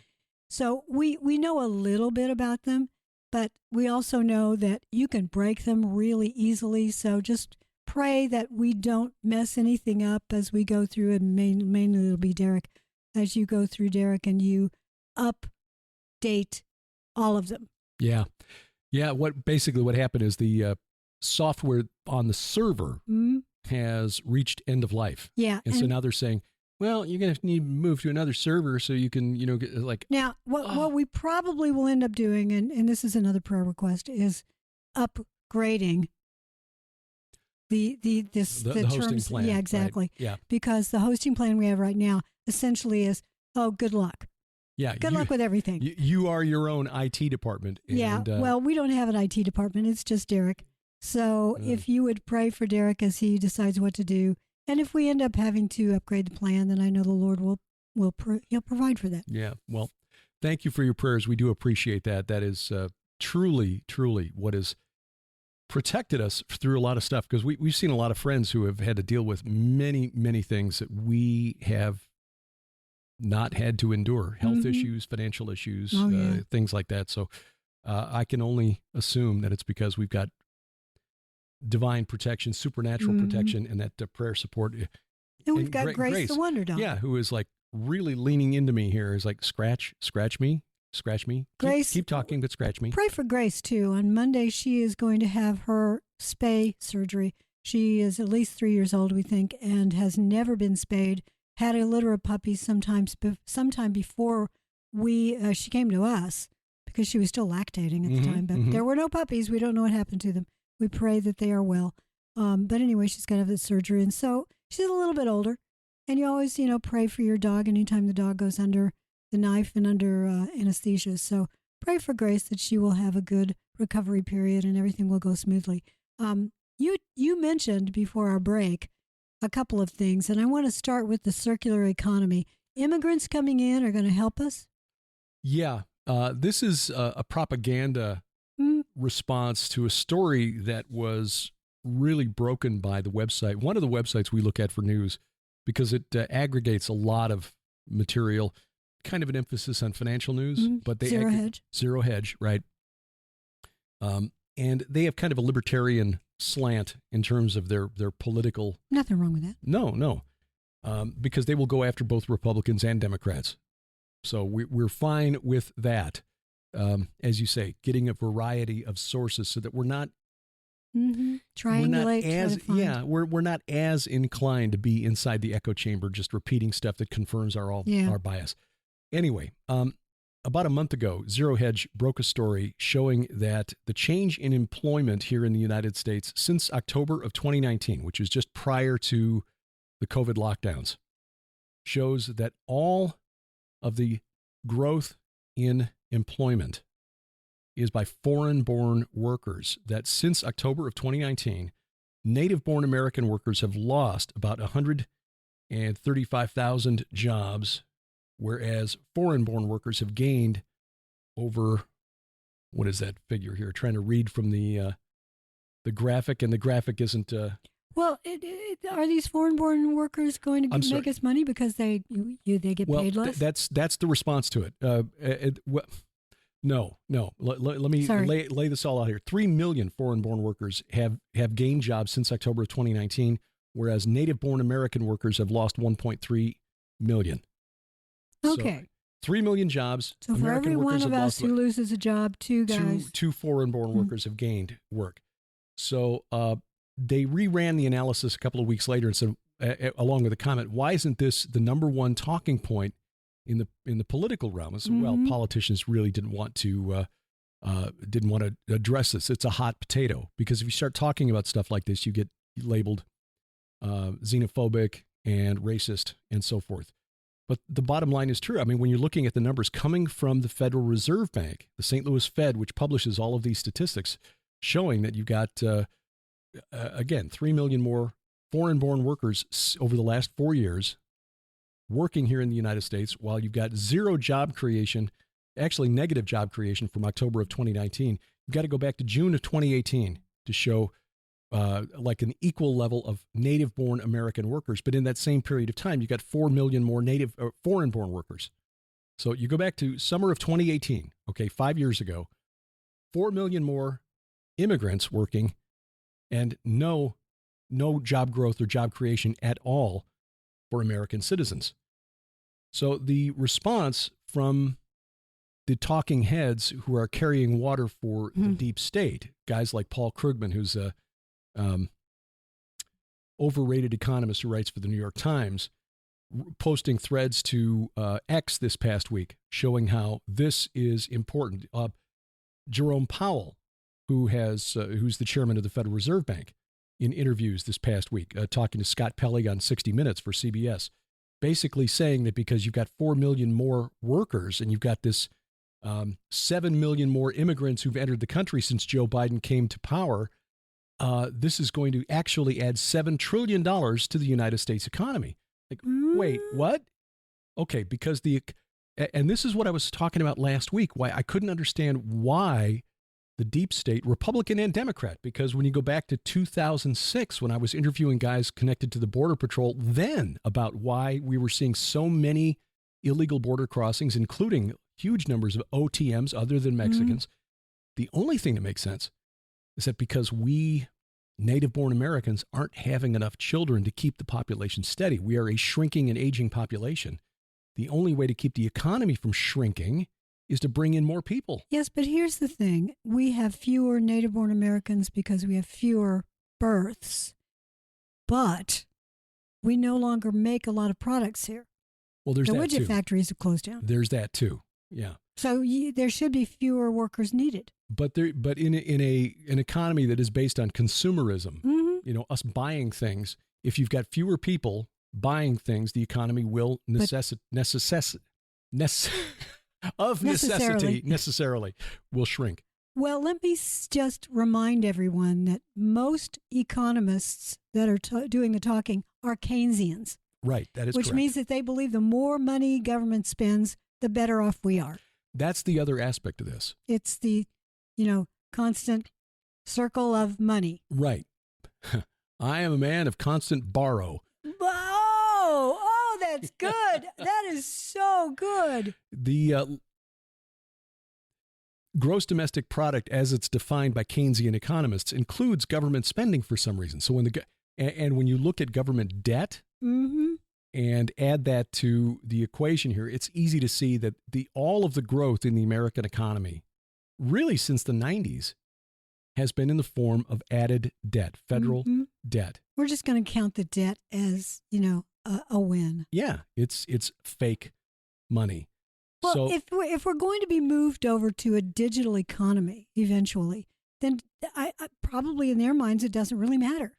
So we know a little bit about them, but we also know that you can break them really easily. So just pray that we don't mess anything up as we go through, and mainly it'll be Derek, as you go through, Derek, and you update all of them. Yeah. Yeah, what happened is the software on the server has reached end of life. Yeah. And so now they're saying, well, you're going to need to move to another server so you can, get like. Now, what we probably will end up doing, and this is another prayer request, is upgrading the hosting terms. plan. Yeah, exactly. Right. Yeah. Because the hosting plan we have right now essentially is, good luck. Yeah. Good luck with everything. You are your own IT department. And, well, we don't have an IT department. It's just Derek. So if you would pray for Derek as he decides what to do, and if we end up having to upgrade the plan, then I know the Lord he'll provide for that. Yeah. Well, thank you for your prayers. We do appreciate that. That is truly, truly what has protected us through a lot of stuff, because we've seen a lot of friends who have had to deal with many, many things that we have not had to endure, health issues, financial issues, things like that. So I can only assume that it's because we've got divine protection, supernatural protection, and that prayer support. And we've got Grace the Wonder Dog. Yeah, who is like really leaning into me here, is like, scratch me. Grace, keep talking, but scratch me. Pray for Grace, too. On Monday, she is going to have her spay surgery. She is at least 3 years old, we think, and has never been spayed. Had a litter of puppies sometime before she came to us, because she was still lactating at the time. But there were no puppies. We don't know what happened to them. We pray that they are well. But anyway, she's got to have the surgery. And so she's a little bit older. And you always, pray for your dog anytime the dog goes under the knife and under anesthesia. So pray for Grace that she will have a good recovery period and everything will go smoothly. You mentioned before our break a couple of things, and I want to start with the circular economy. Immigrants coming in are going to help us? Yeah. This is a propaganda response to a story that was really broken by the website. One of the websites we look at for news, because it aggregates a lot of material, kind of an emphasis on financial news, but they Zero Hedge, right? And they have kind of a libertarian slant in terms of their political. Nothing wrong with that. No. Because they will go after both Republicans and Democrats. So we're fine with that. As you say, getting a variety of sources so that we're not triangulate. We're not as inclined to be inside the echo chamber, just repeating stuff that confirms our bias. Anyway, about a month ago, Zero Hedge broke a story showing that the change in employment here in the United States since October of 2019, which is just prior to the COVID lockdowns, shows that all of the growth in employment is by foreign-born workers, that since October of 2019, native-born American workers have lost about 135,000 jobs, whereas foreign-born workers have gained over, what is that figure here? Trying to read from the graphic, and the graphic isn't... Are these foreign-born workers going to make us money because they get paid less? That's the response to it. No. Let me lay this all out here. 3 million foreign-born workers have gained jobs since October of 2019, whereas native-born American workers have lost 1.3 million. Okay. So 3 million jobs. So for every one of us who loses a job, two foreign-born workers have gained work. So they reran the analysis a couple of weeks later and said, along with a comment, why isn't this the number one talking point in the political realm? And so, well, politicians really didn't want to address this. It's a hot potato, because if you start talking about stuff like this, you get labeled xenophobic and racist and so forth. But the bottom line is true. I mean, when you're looking at the numbers coming from the Federal Reserve Bank, the St. Louis Fed, which publishes all of these statistics, showing that you've got, again, 3 million more foreign-born workers over the last 4 years working here in the United States, while you've got zero job creation, actually negative job creation from October of 2019. You've got to go back to June of 2018 to show like an equal level of native-born American workers. But in that same period of time, you got 4 million more foreign-born workers. So you go back to summer of 2018, okay, 5 years ago, 4 million more immigrants working, and no job growth or job creation at all for American citizens. So the response from the talking heads who are carrying water for the deep state, guys like Paul Krugman, who's a overrated economist who writes for the New York Times, posting threads to X this past week, showing how this is important. Jerome Powell, who's the chairman of the Federal Reserve Bank, in interviews this past week, talking to Scott Pelley on 60 Minutes for CBS, basically saying that because you've got 4 million more workers and you've got this 7 million more immigrants who've entered the country since Joe Biden came to power, this is going to actually add $7 trillion to the United States economy. Like, wait, what? Okay, because and this is what I was talking about last week, why I couldn't understand why the deep state, Republican and Democrat, because when you go back to 2006, when I was interviewing guys connected to the Border Patrol then about why we were seeing so many illegal border crossings, including huge numbers of OTMs other than Mexicans, the only thing that makes sense is that because we native-born Americans aren't having enough children to keep the population steady. We are a shrinking and aging population. The only way to keep the economy from shrinking is to bring in more people. Yes, but here's the thing. We have fewer native-born Americans because we have fewer births. But we no longer make a lot of products here. Well, there's the that too. The widget factories have closed down. There's that too. Yeah. So there should be fewer workers needed. But in an economy that is based on consumerism, you know, us buying things. If you've got fewer people buying things, the economy will necessarily will shrink. Well, let me just remind everyone that most economists that are doing the talking are Keynesians. Right, that is correct. Which means that they believe the more money government spends, the better off we are. That's the other aspect of this. It's the, constant circle of money. Right. I am a man of constant borrow. Oh, that's good. That is so good. The gross domestic product, as it's defined by Keynesian economists, includes government spending for some reason. So when you look at government debt and add that to the equation here, it's easy to see that all of the growth in the American economy, really since the 90s, has been in the form of added debt, federal debt. We're just going to count the debt as, a win. Yeah, it's fake money. Well, so, if we're going to be moved over to a digital economy eventually, then I probably in their minds it doesn't really matter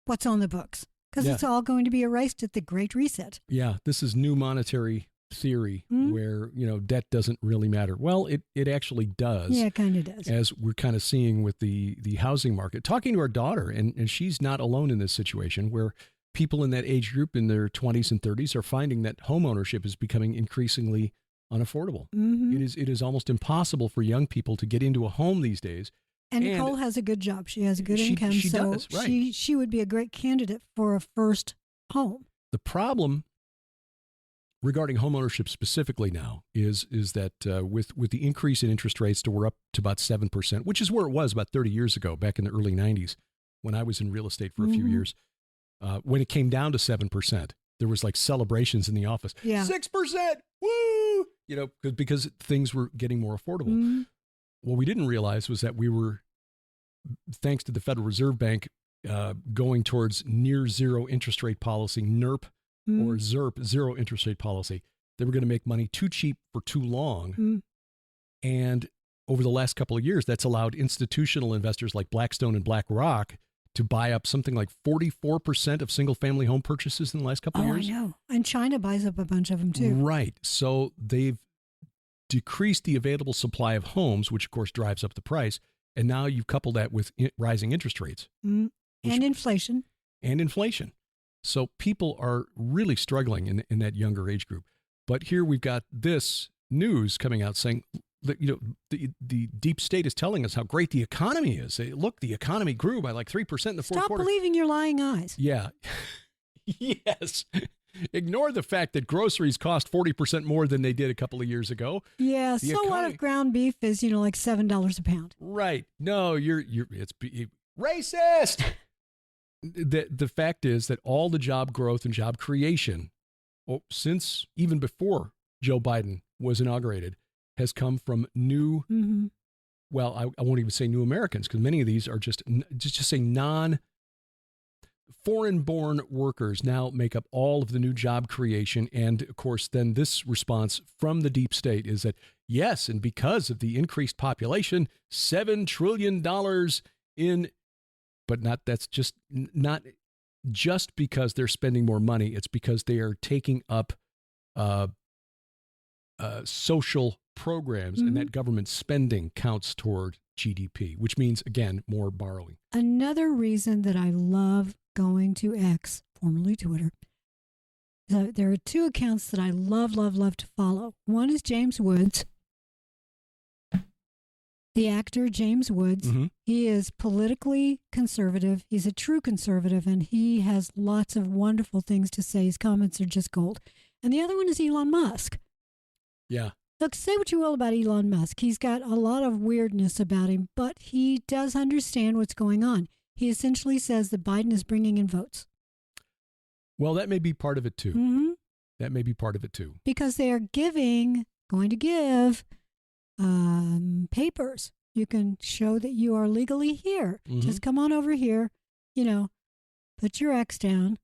what's on the books because it's all going to be erased at the Great Reset. Yeah, this is new monetary theory where, debt doesn't really matter. Well, it actually does. Yeah, it kind of does. As we're kind of seeing with the housing market. Talking to our daughter, and she's not alone in this situation where people in that age group in their 20s and 30s are finding that home ownership is becoming increasingly unaffordable. It is almost impossible for young people to get into a home these days. And Nicole has a good job. She has a good income. She does, right. She would be a great candidate for a first home. The problem regarding home ownership specifically now is that with the increase in interest rates we're up to about 7%, which is where it was about 30 years ago, back in the early 90s when I was in real estate for a few years. When it came down to 7%, there was like celebrations in the office. Yeah. 6%, woo! Because things were getting more affordable. What we didn't realize was that we were, thanks to the Federal Reserve Bank, going towards near zero interest rate policy, NIRP or ZIRP, zero interest rate policy. They were going to make money too cheap for too long. And over the last couple of years, that's allowed institutional investors like Blackstone and BlackRock to buy up something like 44% of single-family home purchases in the last couple of years. Oh, I know. And China buys up a bunch of them, too. Right. So they've decreased the available supply of homes, which, of course, drives up the price. And now you couple that with rising interest rates. And inflation. And inflation. So people are really struggling in that younger age group. But here we've got this news coming out saying that, the deep state is telling us how great the economy is. Look, the economy grew by like 3% in the fourth quarter. Stop believing your lying eyes. Yeah. Yes. Ignore the fact that groceries cost 40% more than they did a couple of years ago. Yeah. What if ground beef is, like $7 a pound? Right. No, it's racist. The fact is that all the job growth and job creation, since even before Joe Biden was inaugurated, has come from new, well, I won't even say new Americans, because many of these are just say non-foreign-born workers now make up all of the new job creation. And, of course, then this response from the deep state is that, yes, and because of the increased population, $7 trillion in, but that's not just because they're spending more money. It's because they are taking up social programs, and that government spending counts toward GDP, which means, again, more borrowing. Another reason that I love going to X, formerly Twitter, there are two accounts that I love to follow. One is James Woods, the actor James Woods. He is politically conservative. He's a true conservative, and he has lots of wonderful things to say. His comments are just gold. And the other one is Elon Musk. Yeah. Look, say what you will about Elon Musk. He's got a lot of weirdness about him, but he does understand what's going on. He essentially says that Biden is bringing in votes. Well, that may be part of it, too. That may be part of it, too. Because they are going to give papers. You can show that you are legally here. Just come on over here, put your X down.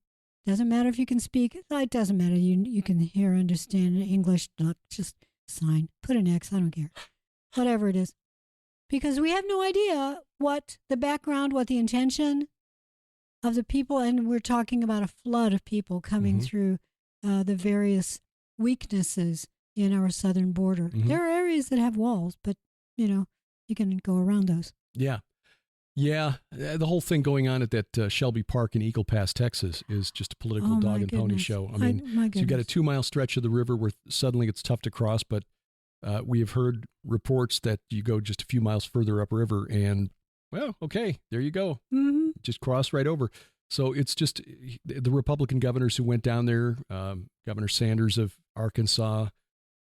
Doesn't matter if you can speak. It doesn't matter. You can hear, understand English. Look, just sign. Put an X. I don't care. Whatever it is. Because we have no idea what the background, what the intention of the people, and we're talking about a flood of people coming through the various weaknesses in our southern border. There are areas that have walls, but, you can go around those. Yeah. Yeah. The whole thing going on at that Shelby Park in Eagle Pass, Texas is just a political dog and pony show. I mean, so you've got a 2-mile stretch of the river where suddenly it's tough to cross, but we have heard reports that you go just a few miles further upriver and, well, okay, there you go. Just cross right over. So it's just the Republican governors who went down there, Governor Sanders of Arkansas,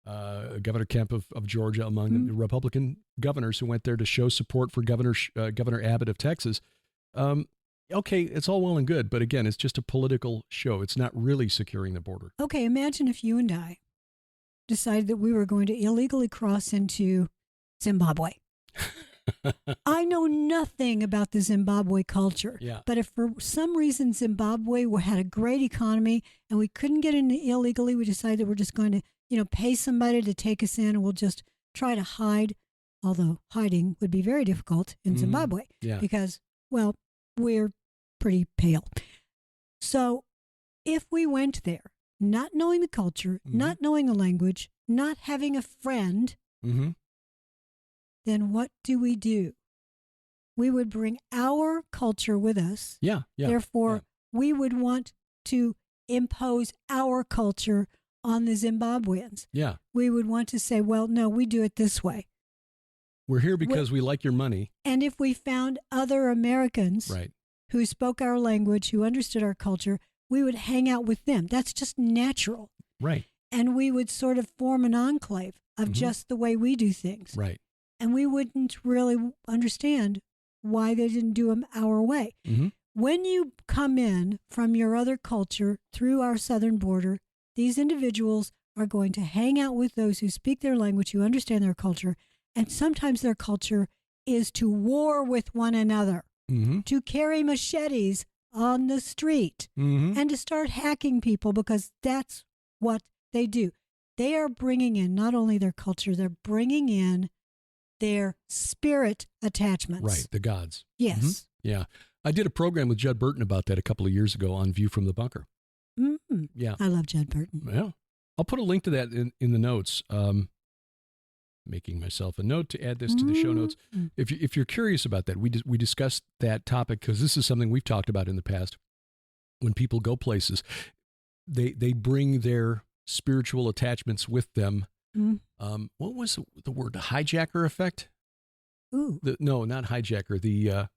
Governor Kemp of Georgia, among the Republican governors who went there to show support for Governor Abbott of Texas. Okay, it's all well and good, but again, it's just a political show. It's not really securing the border. Okay, imagine if you and I decided that we were going to illegally cross into Zimbabwe. I know nothing about the Zimbabwe culture, but if for some reason Zimbabwe had a great economy and we couldn't get in illegally, we decided that we're just going to, pay somebody to take us in and we'll just try to hide, although hiding would be very difficult in Zimbabwe because, well, we're pretty pale. So if we went there, not knowing the culture, not knowing the language, not having a friend, then what do? We would bring our culture with us. Therefore, we would want to impose our culture on the Zimbabweans. We would want to say, well, no, we do it this way. We're here because we like your money. And if we found other Americans who spoke our language, who understood our culture, we would hang out with them. That's just natural. Right. And we would sort of form an enclave of just the way we do things. Right. And we wouldn't really understand why they didn't do them our way. When you come in from your other culture through our southern border, these individuals are going to hang out with those who speak their language, who understand their culture, and sometimes their culture is to war with one another, to carry machetes on the street, and to start hacking people because that's what they do. They are bringing in not only their culture, they're bringing in their spirit attachments. Right, the gods. Yes. Yeah. I did a program with Judd Burton about that a couple of years ago on View from the Bunker. Yeah. I love Judd Burton. Yeah. I'll put a link to that in the notes. Making myself a note to add this to the show notes. If you're curious about that, we discussed that topic because this is something we've talked about in the past. When people go places, they bring their spiritual attachments with them. What was the word? Hijacker effect? Ooh. No, not hijacker.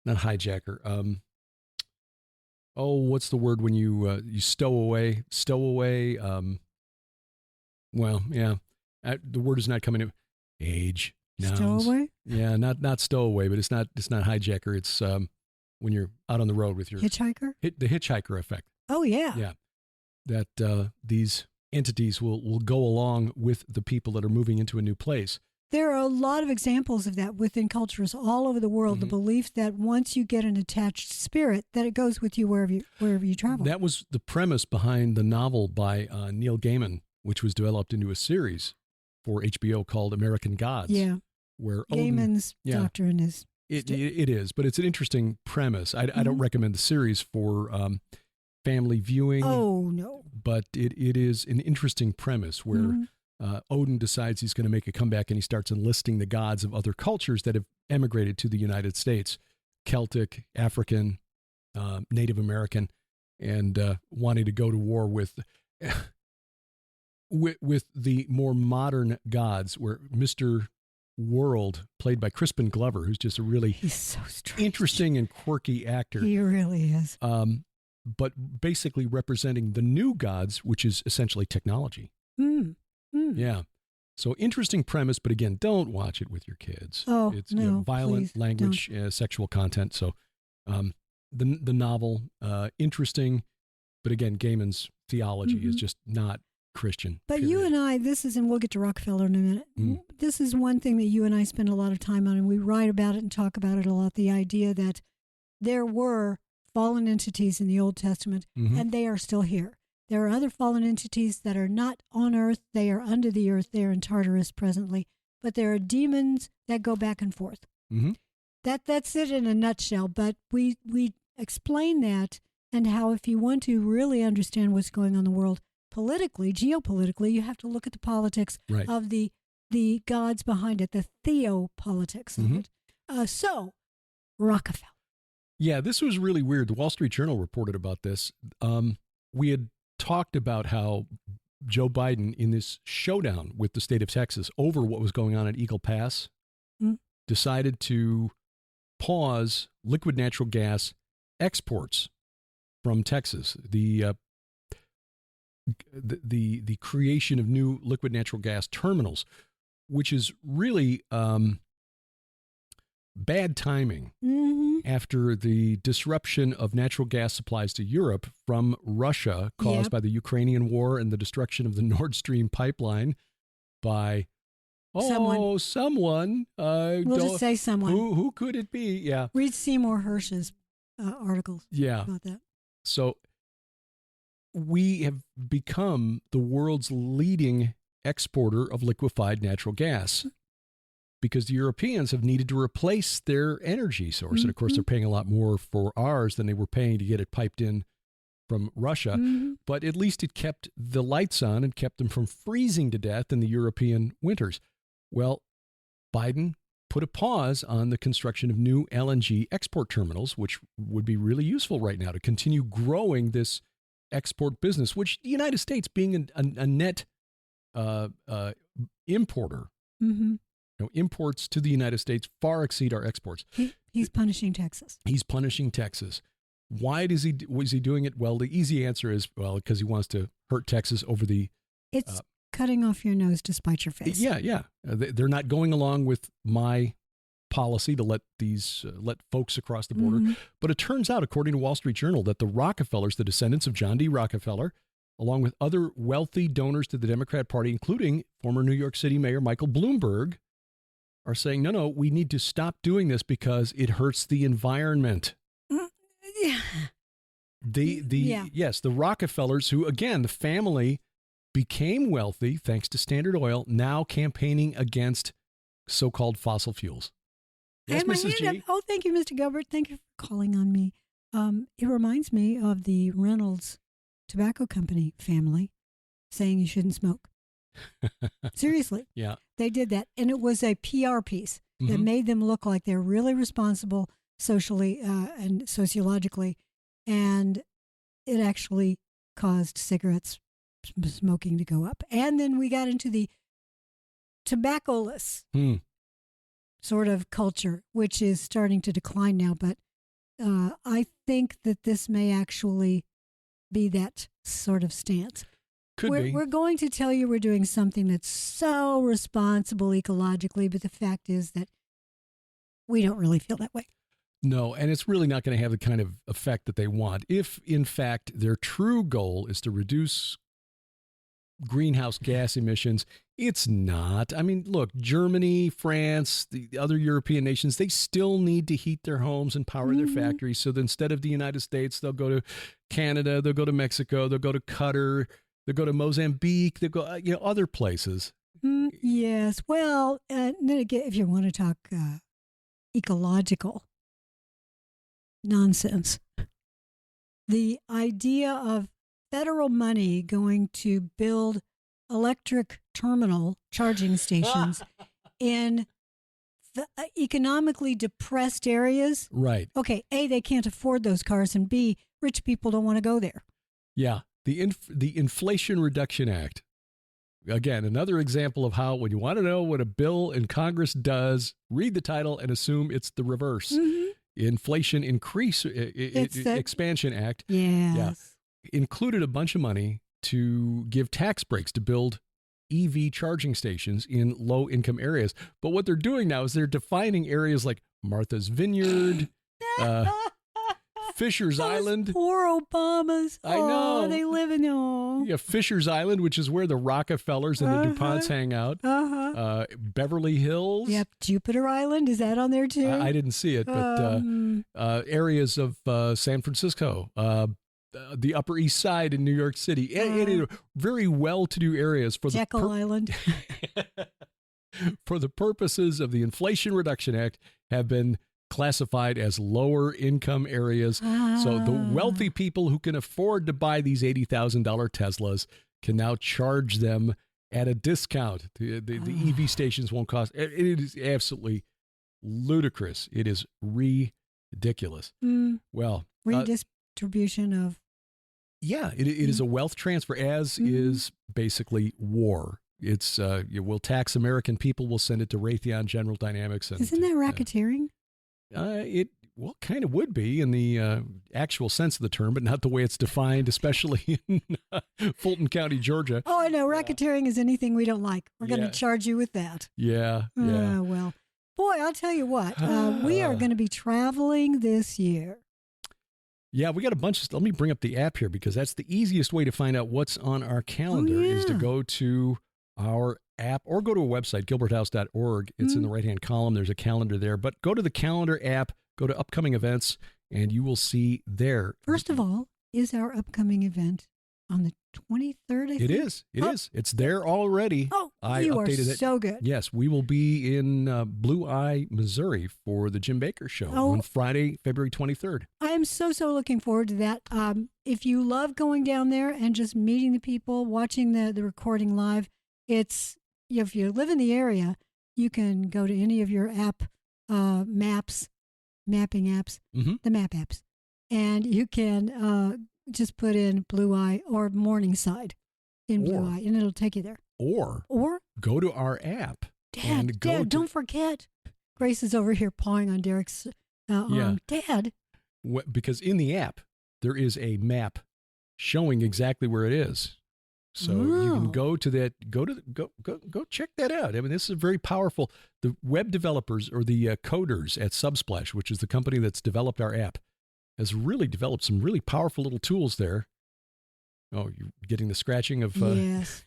Not hijacker. What's the word when you stow away? Stowaway. Well, yeah. The word is not coming to age. Nouns. Stowaway? Yeah, not stowaway, but it's not hijacker. It's when you're out on the road with your hitchhiker. The hitchhiker effect. Oh yeah. Yeah. That these entities will go along with the people that are moving into a new place. There are a lot of examples of that within cultures all over the world. The belief that once you get an attached spirit, that it goes with you wherever you travel. That was the premise behind the novel by Neil Gaiman, which was developed into a series for HBO called American Gods. Yeah, where Gaiman's doctrine is. It is, but it's an interesting premise. I don't recommend the series for family viewing. Oh no! But it is an interesting premise where. Odin decides he's going to make a comeback and he starts enlisting the gods of other cultures that have emigrated to the United States, Celtic, African, Native American, and wanting to go to war with the more modern gods, where Mr. World, played by Crispin Glover, who's just a really he's so strange. Interesting and quirky actor. He really is. But basically representing the new gods, which is essentially technology. Yeah. So interesting premise, but again, don't watch it with your kids. Oh, it's no, violent please language, sexual content. So the novel, interesting, but again, Gaiman's theology is just not Christian. But period. You and I, and we'll get to Rockefeller in a minute. This is one thing that you and I spend a lot of time on, and we write about it and talk about it a lot, the idea that there were fallen entities in the Old Testament, and they are still here. There are other fallen entities that are not on earth. They are under the earth. They are in Tartarus presently. But there are demons that go back and forth. That's it in a nutshell. But we explain that and how if you want to really understand what's going on in the world politically, geopolitically, you have to look at the politics of the gods behind it, the theopolitics of it. So, Rockefeller. Yeah, this was really weird. The Wall Street Journal reported about this. We had talked about how Joe Biden, in this showdown with the state of Texas over what was going on at Eagle Pass, decided to pause liquid natural gas exports from Texas. The creation of new liquid natural gas terminals, which is really bad timing after the disruption of natural gas supplies to Europe from Russia caused by the Ukrainian war and the destruction of the Nord Stream pipeline by someone. We'll just say someone. Who could it be? Yeah. Read Seymour Hersh's articles about that. So we have become the world's leading exporter of liquefied natural gas because the Europeans have needed to replace their energy source. And of course, they're paying a lot more for ours than they were paying to get it piped in from Russia. But at least it kept the lights on and kept them from freezing to death in the European winters. Well, Biden put a pause on the construction of new LNG export terminals, which would be really useful right now to continue growing this export business, which the United States, being a net importer, imports to the United States far exceed our exports. He's punishing Texas. He's punishing Texas. Why was he doing it? Well, the easy answer is, because he wants to hurt Texas over the... It's cutting off your nose to spite your face. Yeah. They're not going along with my policy to let folks across the border. But it turns out, according to Wall Street Journal, that the Rockefellers, the descendants of John D. Rockefeller, along with other wealthy donors to the Democrat Party, including former New York City Mayor Michael Bloomberg, are saying, no, we need to stop doing this because it hurts the environment. Yes, the Rockefellers, who, again, the family became wealthy thanks to Standard Oil, now campaigning against so-called fossil fuels. Yes, Mrs. G. Oh, thank you, Mr. Gilbert. Thank you for calling on me. It reminds me of the Reynolds Tobacco Company family saying you shouldn't smoke. Seriously. Yeah. They did that. And it was a PR piece that made them look like they're really responsible socially and sociologically. And it actually caused cigarettes smoking to go up. And then we got into the tobacco-less sort of culture, which is starting to decline now. But I think that this may actually be that sort of stance. We're going to tell you we're doing something that's so responsible ecologically, but the fact is that we don't really feel that way. No, and it's really not going to have the kind of effect that they want. If, in fact, their true goal is to reduce greenhouse gas emissions, it's not. I mean, look, Germany, France, the other European nations, they still need to heat their homes and power their factories. So instead of the United States, they'll go to Canada, they'll go to Mexico, they'll go to Qatar, they'll go to Mozambique, they'll go, other places. Yes. Well, then again, if you want to talk ecological nonsense, the idea of federal money going to build electric terminal charging stations in the economically depressed areas. Right. Okay, A, they can't afford those cars, and B, rich people don't want to go there. Yeah. The Inflation Reduction Act. Again, another example of how when you want to know what a bill in Congress does, read the title and assume it's the reverse. Inflation Expansion Act. Yes. Yeah. Included a bunch of money to give tax breaks to build EV charging stations in low-income areas. But what they're doing now is they're defining areas like Martha's Vineyard, Fisher's Island. Poor Obamas. I know. They live in Fisher's Island, which is where the Rockefellers and the DuPonts hang out. Beverly Hills. Yep. Jupiter Island. Is that on there too? I didn't see it, but areas of San Francisco, the Upper East Side in New York City, and very well-to-do areas for Jekyll Island. For the purposes of the Inflation Reduction Act, have been classified as lower income areas. So the wealthy people who can afford to buy these $80,000 Teslas can now charge them at a discount. The EV stations won't cost. It is absolutely ludicrous. It is ridiculous. Well, redistribution of. Yeah, it is a wealth transfer, as is basically war. It's we'll tax American people. We'll send it to Raytheon General Dynamics. And, isn't that racketeering? It kind of would be in the actual sense of the term, but not the way it's defined, especially in Fulton County, Georgia. Oh, I know. Racketeering is anything we don't like. We're going to charge you with that. Yeah. Well, boy, I'll tell you what. We are going to be traveling this year. Yeah, we got a bunch of. Let me bring up the app here because that's the easiest way to find out what's on our calendar is to go to our app or go to a website, gilberthouse.org. It's in the right-hand column. There's a calendar there. But go to the calendar app, go to upcoming events, and you will see there. First of all, is our upcoming event on the 23rd, I think? It is. It is. It's there already. Oh, I updated it. So good. Yes, we will be in Blue Eye, Missouri for the Jim Baker Show on Friday, February 23rd. I am so looking forward to that. If you love going down there and just meeting the people, watching the recording live, it's if you live in the area, you can go to any of your mapping apps, the map apps, and you can just put in Blue Eye or Morningside in Blue Eye, and it'll take you there. Or go to our app. Dad, don't forget. Grace is over here pawing on Derek's arm. Dad. Because in the app, there is a map showing exactly where it is. So you can go to that, go check that out. I mean, this is very powerful. The web developers or the coders at Subsplash, which is the company that's developed our app, has really developed some really powerful little tools there. Oh, you're getting the scratching of... Yes.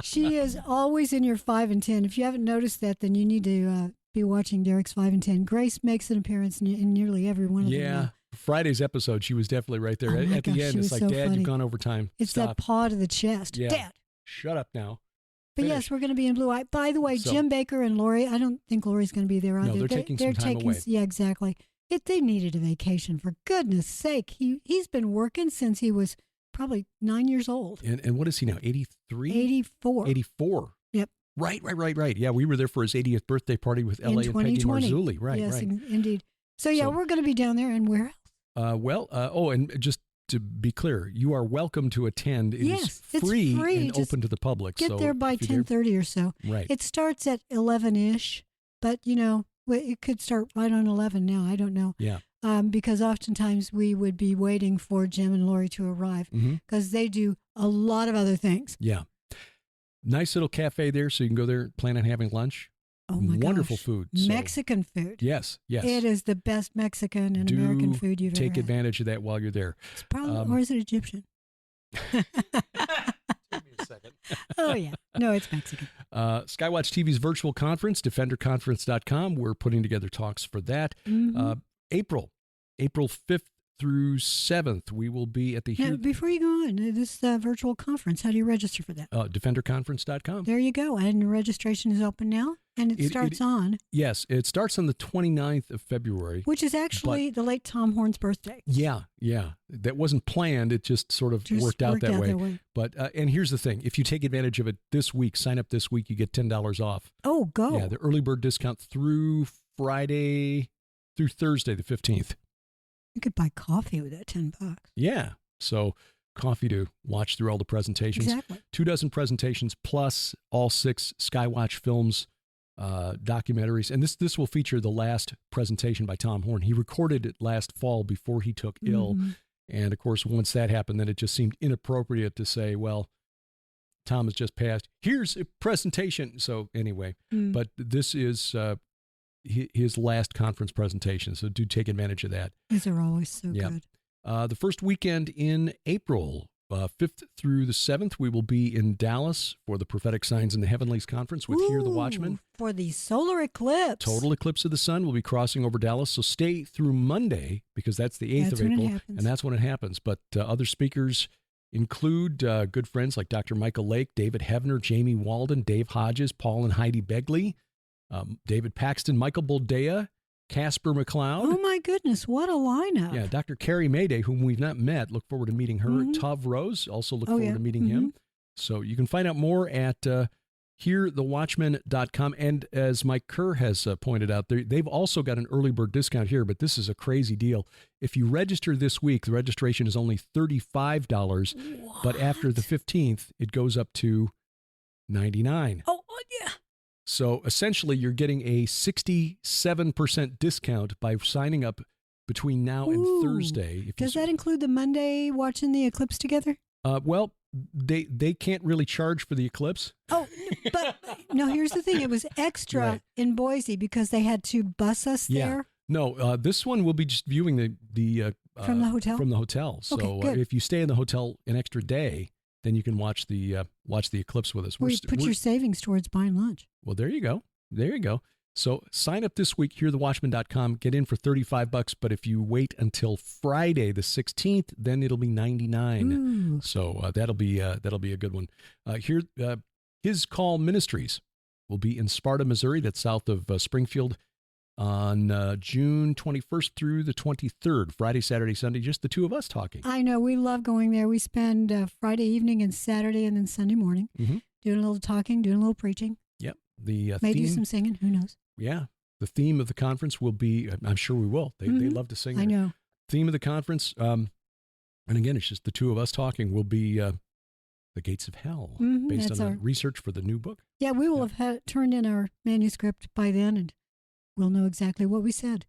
She is always in your 5 and 10. If you haven't noticed that, then you need to be watching Derek's 5 and 10. Grace makes an appearance in nearly every one of them. Yeah. Friday's episode, she was definitely right there. At the end, it's like, Dad, funny. You've gone over time. It's Stop. that paw to the chest. Yeah. Dad. Shut up now. But yes, we're going to be in Blue Eye. By the way, Jim Baker and Lori, I don't think Lori's going to be there either. No, they're taking some time away. Yeah, exactly. They needed a vacation, for goodness sake. He's been working since he was probably 9 years old. And what is he now, 83? 84. 84. Yep. Right. Yeah, we were there for his 80th birthday party with L.A. and Peggy Marzulli. Right, yes, indeed. So, we're going to be down there, and where else? And just to be clear, you are welcome to attend. It is free and just open to the public. Get there by 10:30 or so. Right. It starts at 11-ish, but, it could start right on 11 now. I don't know. Yeah. Because oftentimes we would be waiting for Jim and Lori to arrive because they do a lot of other things. Yeah. Nice little cafe there, so you can go there, plan on having lunch. Oh my gosh. Wonderful food. Mexican food. Yes. It is the best Mexican and American food you've ever had. Take advantage of that while you're there. It's probably, or is it Egyptian? Give me a second. Oh, yeah. No, it's Mexican. Skywatch TV's virtual conference, defenderconference.com. We're putting together talks for that. April 5th through 7th, we will be at the... Now, before you go on, this virtual conference, how do you register for that? Defenderconference.com. There you go. And registration is open now, and it starts on... Yes, it starts on the 29th of February. Which is actually the late Tom Horn's birthday. Yeah. That wasn't planned. It just sort of worked out that way. But and here's the thing. If you take advantage of it this week, sign up this week, you get $10 off. Oh, go. Yeah, the early bird discount through Thursday the 15th. You could buy coffee with that $10. Yeah. So coffee to watch through all the presentations. Exactly. 24 presentations plus all 6 Skywatch Films documentaries. And this will feature the last presentation by Tom Horn. He recorded it last fall before he took ill. And of course, once that happened, then it just seemed inappropriate to say, well, Tom has just passed. Here's a presentation. So anyway, but this is his last conference presentation. So do take advantage of that. These are always so good. The first weekend in April, 5th through the 7th, we will be in Dallas for the Prophetic Signs in the Heavenlies Conference with Hear the Watchman. For the solar eclipse. Total eclipse of the sun. We'll be crossing over Dallas. So stay through Monday because that's the 8th of April. And that's when it happens. But other speakers include good friends like Dr. Michael Lake, David Hevner, Jamie Walden, Dave Hodges, Paul and Heidi Begley, David Paxton, Michael Boldea, Casper McLeod. Oh, my goodness. What a lineup. Yeah, Dr. Carrie Mayday, whom we've not met. Look forward to meeting her. Tov Rose, also look forward to meeting him. So you can find out more at hearthewatchman.com. And as Mike Kerr has pointed out, they've also got an early bird discount here, but this is a crazy deal. If you register this week, the registration is only $35, but after the 15th, it goes up to $99. Oh, yeah. So essentially, you're getting a 67% discount by signing up between now and Thursday. Does that include the Monday watching the eclipse together? Well, they can't really charge for the eclipse. Oh, but no, here's the thing. It was extra in Boise because they had to bus us there. No, this one will be just viewing the from the hotel? From the hotel. So if you stay in the hotel an extra day, then you can watch the eclipse with us. Or you put your savings towards buying lunch. Well, there you go. There you go. So sign up this week, hearthewatchman.com, get in for $35, but if you wait until Friday the 16th, then it'll be $99. Ooh. So that'll be a good one. His Call Ministries will be in Sparta, Missouri. That's south of Springfield on June 21st through the 23rd, Friday, Saturday, Sunday, just the two of us talking. I know. We love going there. We spend Friday evening and Saturday and then Sunday morning doing a little talking, doing a little preaching. Yep. The May theme, do some singing. Who knows? Yeah. The theme of the conference will be, I'm sure we will. They love to sing. I know. Theme of the conference, and again, it's just the two of us talking, will be The Gates of Hell, based on the research for the new book. Yeah, we will have turned in our manuscript by then, and we'll know exactly what we said.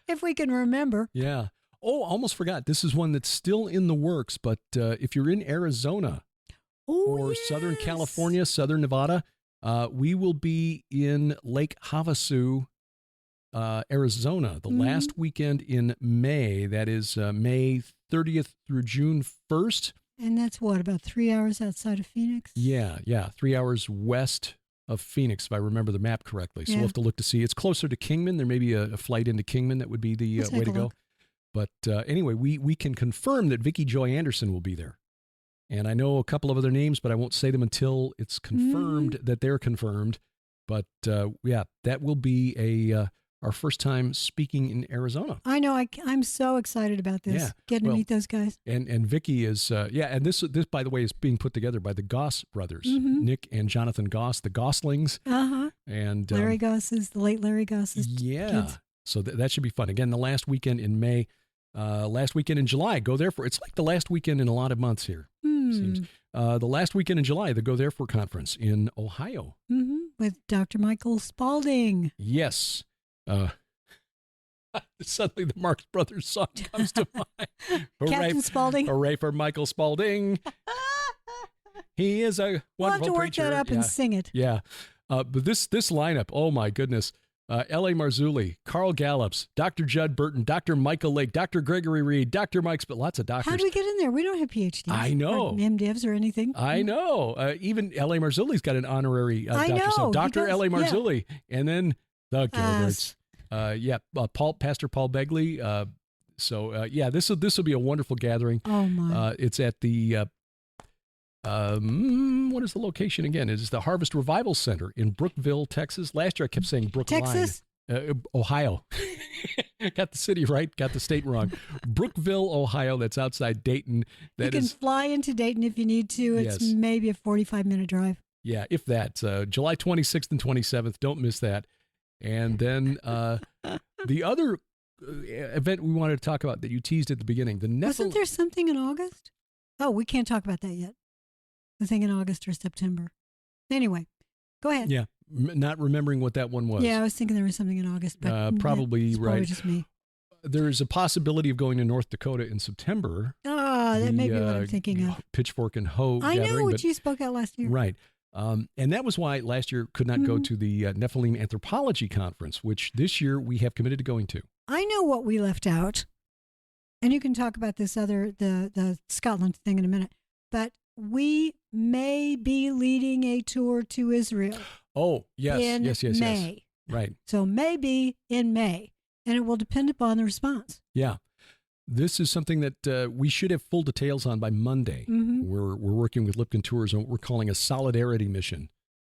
If we can remember. Yeah. Oh, almost forgot. This is one that's still in the works, but if you're in Arizona or Southern California, Southern Nevada, we will be in Lake Havasu, Arizona, the last weekend in May. That is May 30th through June 1st. And that's what, about 3 hours outside of Phoenix? Yeah. 3 hours west of Phoenix, if I remember the map correctly. So we'll have to look to see. It's closer to Kingman. There may be a flight into Kingman that would be the way to go. But anyway, we can confirm that Vicki Joy Anderson will be there. And I know a couple of other names, but I won't say them until it's confirmed that they're confirmed. But that will be our first time speaking in Arizona. I know. I'm so excited about this. Yeah. Getting to meet those guys. And Vicki is, and this, by the way, is being put together by the Goss brothers, Nick and Jonathan Goss, the Gosslings. And Larry Goss's, the late Larry Goss's kids. So that should be fun. Again, the last weekend in May, last weekend in July, go there for, it's like the last weekend in a lot of months here. Seems. The last weekend in July, the Go Therefore conference in Ohio. With Dr. Michael Spalding. Yes. Suddenly the Marx Brothers song comes to mind. Captain Spalding. Hooray for Michael Spalding. He is a wonderful preacher. We'll have to work that up and sing it. Yeah. But this lineup, oh my goodness. L.A. Marzulli, Carl Gallups, Dr. Judd Burton, Dr. Michael Lake, Dr. Gregory Reed, Dr. Mike, but lots of doctors. How do we get in there? We don't have PhDs. I know. Or MDivs or anything. I know. Even L.A. Marzulli's got an honorary doctor. So Dr. L.A. Marzulli. Yeah. And then the Gilberts. Pastor Paul Begley. This will be a wonderful gathering. Oh, my. It's at the... what is the location again? It is the Harvest Revival Center in Brookville, Texas. Last year I kept saying Brookline. Texas? Ohio. Got the city right, got the state wrong. Brookville, Ohio, that's outside Dayton. You can fly into Dayton if you need to. It's maybe a 45-minute drive. Yeah, if that. July 26th and 27th. Don't miss that. And then the other event we wanted to talk about that you teased at the beginning. Wasn't there something in August? Oh, we can't talk about that yet. The thing in August or September. Anyway, go ahead. Yeah, not remembering what that one was. Yeah, I was thinking there was something in August, but probably right. Probably just me. There's a possibility of going to North Dakota in September. That may be what I'm thinking of. Pitchfork and Hoe I gathering, know what you spoke out last year. Right. And that was why last year could not go to the Nephilim Anthropology Conference, which this year we have committed to going to. I know what we left out, and you can talk about this the Scotland thing in a minute, but we may be leading a tour to Israel. Oh, yes. May. Right. So maybe in May, and it will depend upon the response. Yeah. This is something that we should have full details on by Monday. We're working with Lipkin Tours on what we're calling a solidarity mission.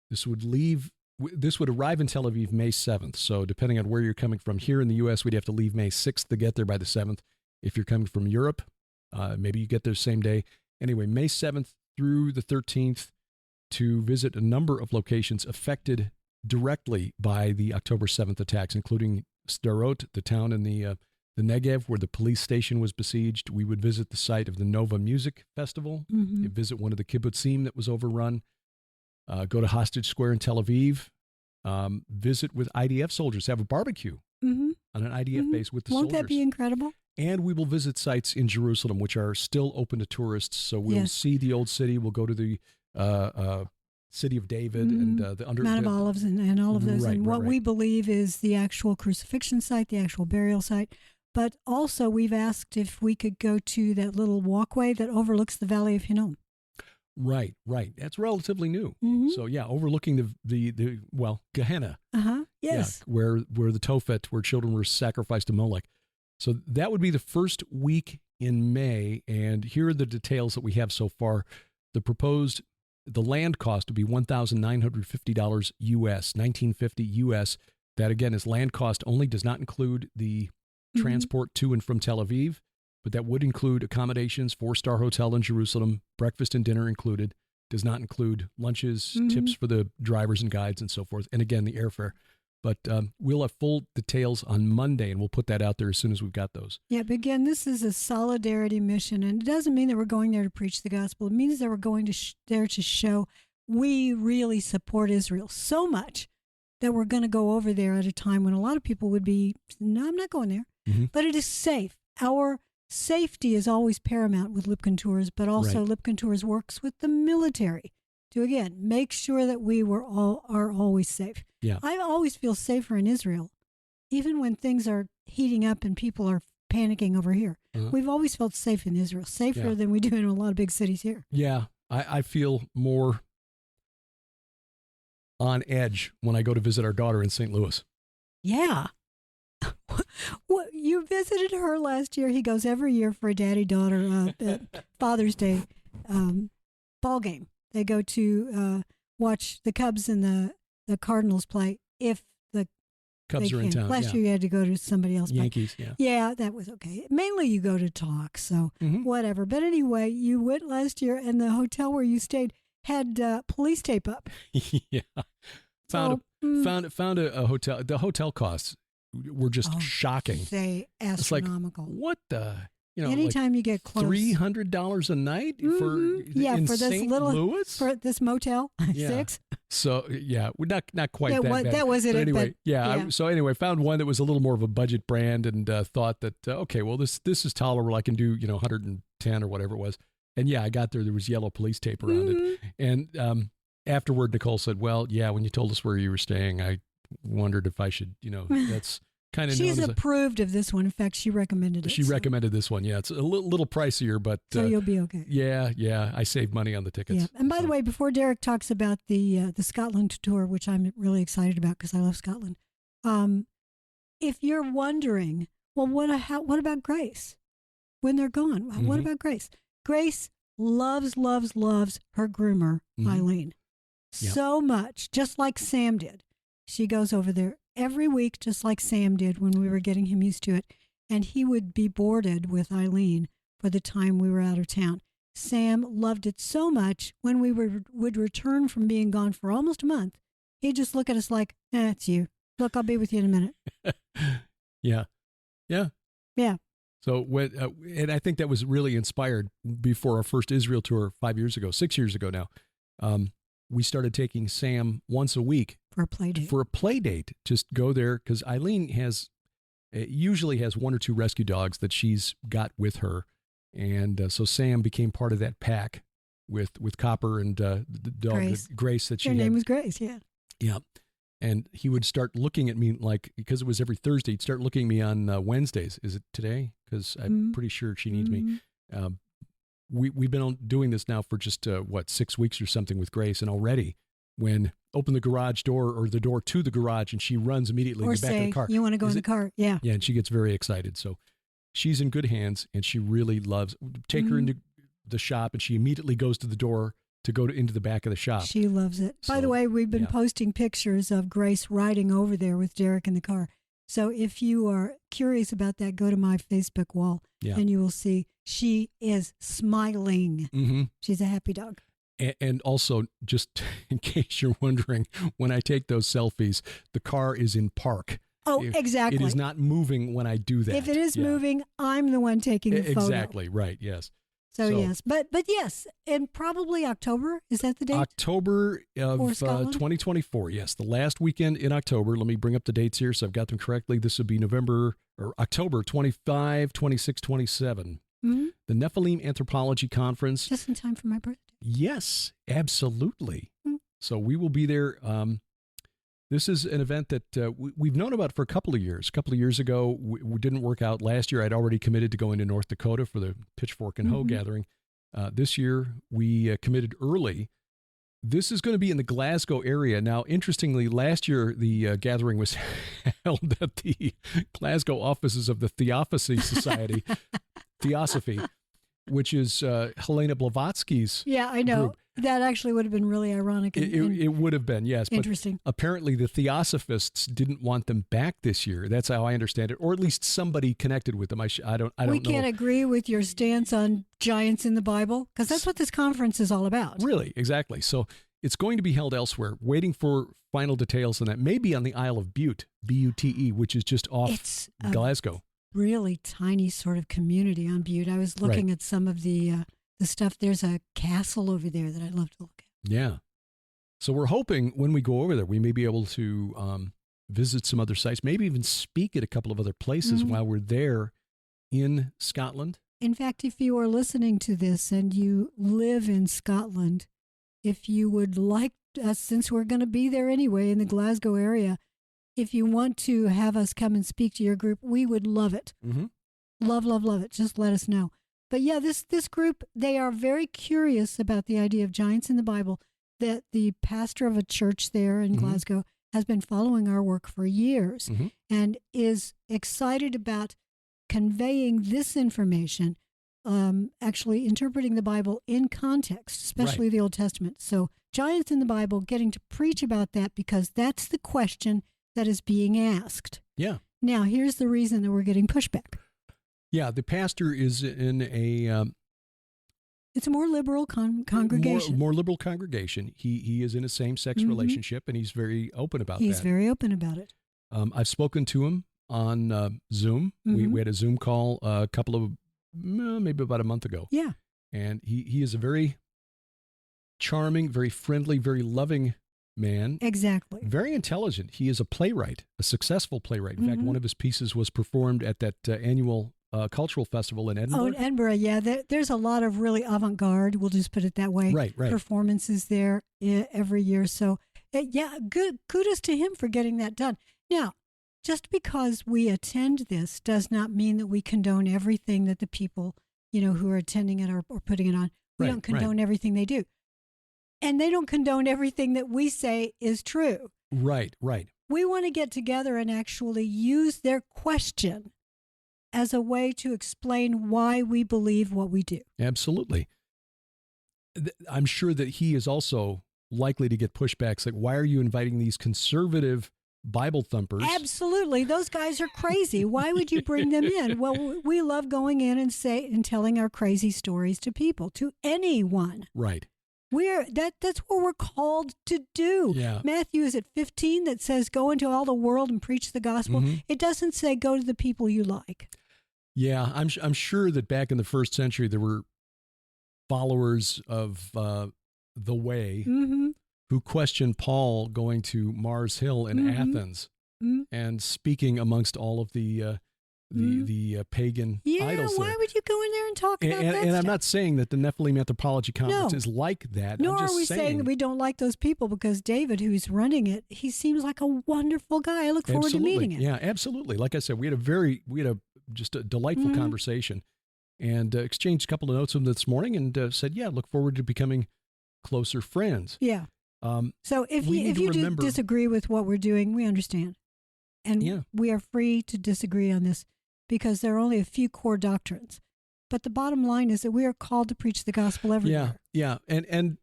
This would leave this would arrive in Tel Aviv May 7th. So depending on where you're coming from, here in the U.S., we'd have to leave May 6th to get there by the 7th. If you're coming from Europe, maybe you get there same day. Anyway, May 7th through the 13th to visit a number of locations affected directly by the October 7th attacks, including Sderot, the town in the Negev where the police station was besieged. We would visit the site of the Nova Music Festival, visit one of the kibbutzim that was overrun, go to Hostage Square in Tel Aviv, visit with IDF soldiers, have a barbecue on an IDF base with the soldiers. Won't that be incredible? And we will visit sites in Jerusalem, which are still open to tourists. So we'll see the old city. We'll go to the City of David and the Mount of Olives and all of those. And what we believe is the actual crucifixion site, the actual burial site. But also we've asked if we could go to that little walkway that overlooks the Valley of Hinnom. Right. That's relatively new. So yeah, overlooking the Gehenna. Yes. Yeah, where the Tophet, where children were sacrificed to Molech. So that would be the first week in May, and here are the details that we have so far. The land cost would be $1,950 U.S., $1,950 U.S. That, again, is land cost only, does not include the transport to and from Tel Aviv, but that would include accommodations, 4-star hotel in Jerusalem, breakfast and dinner included, does not include lunches, tips for the drivers and guides and so forth, and again, the airfare. But we'll have full details on Monday, and we'll put that out there as soon as we've got those. Yeah, but again, this is a solidarity mission, and it doesn't mean that we're going there to preach the gospel. It means that we're going to there to show we really support Israel so much that we're going to go over there at a time when a lot of people would be, no, I'm not going there. But it is safe. Our safety is always paramount with Lipkin Tours, but also Lipkin Tours works with the military to, again, make sure that we are always safe. Yeah. I always feel safer in Israel, even when things are heating up and people are panicking over here. We've always felt safe in Israel, safer than we do in a lot of big cities here. Yeah, I feel more on edge when I go to visit our daughter in St. Louis. Yeah. You visited her last year. He goes every year for a daddy-daughter Father's Day ball game. They go to watch the Cubs and the Cardinals play if the Cubs are in town. Last year you had to go to somebody else. Yankees, Yeah, that was okay. Mainly you go to talk, so whatever. But anyway, you went last year and the hotel where you stayed had police tape up. Yeah. Found a hotel. The hotel costs were just shocking. Say astronomical. It's like, what the... anytime you get close, $300 a night for for this St. Louis? For this motel 6. So not quite that bad. That was it. But anyway, so anyway, found one that was a little more of a budget brand, and thought that this is tolerable. I can do 110 or whatever it was. And I got there. There was yellow police tape around it. And afterward, Nicole said, "Well, when you told us where you were staying, I wondered if I should, that's." Kind of She's approved of this one. In fact, she recommended it. She recommended this one. Yeah, it's a little pricier, but so you'll be okay. Yeah. I saved money on the tickets. Yeah. And by the way, before Derek talks about the Scotland tour, which I'm really excited about because I love Scotland, if you're wondering, well, what about Grace when they're gone? What about Grace? Grace loves her groomer, Eileen, so much, just like Sam did. She goes over there every week, just like Sam did when we were getting him used to it. And he would be boarded with Eileen for the time we were out of town. Sam loved it so much when we would return from being gone for almost a month. He'd just look at us like, it's you. Look, I'll be with you in a minute. Yeah. So and I think that was really inspired before our first Israel tour 6 years ago now. We started taking Sam once a week for a play date. Just go there because Eileen usually has one or two rescue dogs that she's got with her, and so Sam became part of that pack with Copper and the dog Grace that she had. Her name was Grace, yeah. And he would start looking at me because it was every Thursday. He'd start looking at me on Wednesdays. Is it today? Because I'm pretty sure she needs me. We've been doing this now for just 6 weeks or something with Grace, and already when open the garage door or the door to the garage and she runs immediately to get back in the car. You want to go in the car. Yeah, and she gets very excited. So she's in good hands, and she really loves. Take her into the shop, and she immediately goes to the door to go into the back of the shop. She loves it. By the way, we've been posting pictures of Grace riding over there with Derek in the car. So if you are curious about that, go to my Facebook wall and you will see she is smiling. Mm-hmm. She's a happy dog. And also, just in case you're wondering, when I take those selfies, the car is in park. Oh, exactly. It is not moving when I do that. If it is moving, I'm the one taking the photo. Exactly, right, yes. So yes, but yes, and probably October, is that the date? October of 2024, yes. The last weekend in October. Let me bring up the dates here so I've got them correctly. This would be October 25, 26, 27. Mm-hmm. The Nephilim Anthropology Conference. Just in time for my birthday. Yes, absolutely. Mm-hmm. So we will be there. This is an event that we've known about for a couple of years. A couple of years ago, we didn't work out. Last year, I'd already committed to going to North Dakota for the Pitchfork and Hoe gathering. This year, we committed early. This is going to be in the Glasgow area. Now, interestingly, last year, the gathering was held at the Glasgow offices of the Theosophy Society, Theosophy, which is Helena Blavatsky's Yeah, I know. group. That actually would have been really ironic. It would have been, yes. Interesting. But apparently the Theosophists didn't want them back this year. That's how I understand it, or at least somebody connected with them. I don't know. We can't agree with your stance on giants in the Bible, because that's what this conference is all about. Really, exactly. So it's going to be held elsewhere, waiting for final details on that. Maybe on the Isle of Butte, B-U-T-E, which is just off Glasgow. Really tiny sort of community on Butte. I was looking at some of the stuff. There's a castle over there that I'd love to look at. Yeah. So we're hoping when we go over there, we may be able to visit some other sites, maybe even speak at a couple of other places while we're there in Scotland. In fact, if you are listening to this and you live in Scotland, if you would like us, since we're going to be there anyway in the Glasgow area, if you want to have us come and speak to your group, we would love it. Mm-hmm. Love, love, love it. Just let us know. But yeah, this group, they are very curious about the idea of giants in the Bible, that the pastor of a church there in Glasgow has been following our work for years and is excited about conveying this information, actually interpreting the Bible in context, especially the Old Testament. So giants in the Bible, getting to preach about that because that's the question that is being asked. Yeah. Now, here's the reason that we're getting pushback. Yeah, the pastor is in a... it's a more liberal congregation. More liberal congregation. He is in a same-sex relationship, and he's very open about that. He's very open about it. I've spoken to him on Zoom. We had a Zoom call maybe about a month ago. Yeah. And he is a very charming, very friendly, very loving man. Exactly. Very intelligent. He is a playwright, a successful playwright. In fact, one of his pieces was performed at that annual cultural festival in Edinburgh. Oh, in Edinburgh, yeah. There's a lot of really avant-garde, we'll just put it that way, right. performances there every year. So, good kudos to him for getting that done. Now, just because we attend this does not mean that we condone everything that the people, who are attending it or putting it on. We don't condone everything they do. And they don't condone everything that we say is true. Right. We want to get together and actually use their question as a way to explain why we believe what we do. Absolutely. I'm sure that he is also likely to get pushbacks like, why are you inviting these conservative Bible thumpers? Absolutely. Those guys are crazy. Why would you bring them in? Well, we love going in and telling our crazy stories to people, to anyone. Right. That's what we're called to do. Yeah. Matthew is at 15 that says, go into all the world and preach the gospel. It doesn't say go to the people you like. Yeah, I'm sure that back in the first century, there were followers of the way who questioned Paul going to Mars Hill in Athens and speaking amongst all of the pagan idols there. Why would you go in there and talk about that? And I'm not saying that the Nephilim Anthropology Conference is like that. Nor I'm just are we saying that we don't like those people, because David, who's running it, he seems like a wonderful guy. I look forward to meeting him. Yeah, absolutely. Like I said, we had just a delightful conversation, and exchanged a couple of notes with him this morning, and said, look forward to becoming closer friends. Yeah. So if you do disagree with what we're doing, we understand. And we are free to disagree on this, because there are only a few core doctrines. But the bottom line is that we are called to preach the gospel everywhere. Yeah. And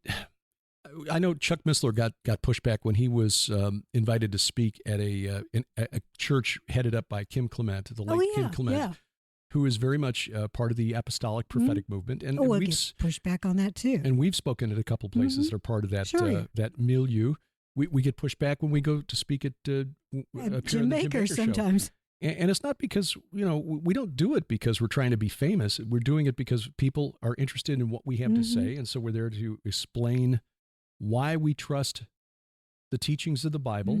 I know Chuck Missler got pushback when he was invited to speak at a church headed up by Kim Clement, the late Kim Clement, who is very much part of the apostolic prophetic movement. And we'll get pushback on that too. And we've spoken at a couple places that are part of that that milieu. We get pushback when we go to speak at Jim Baker sometimes. And it's not because, we don't do it because we're trying to be famous. We're doing it because people are interested in what we have to say. And so we're there to explain why we trust the teachings of the Bible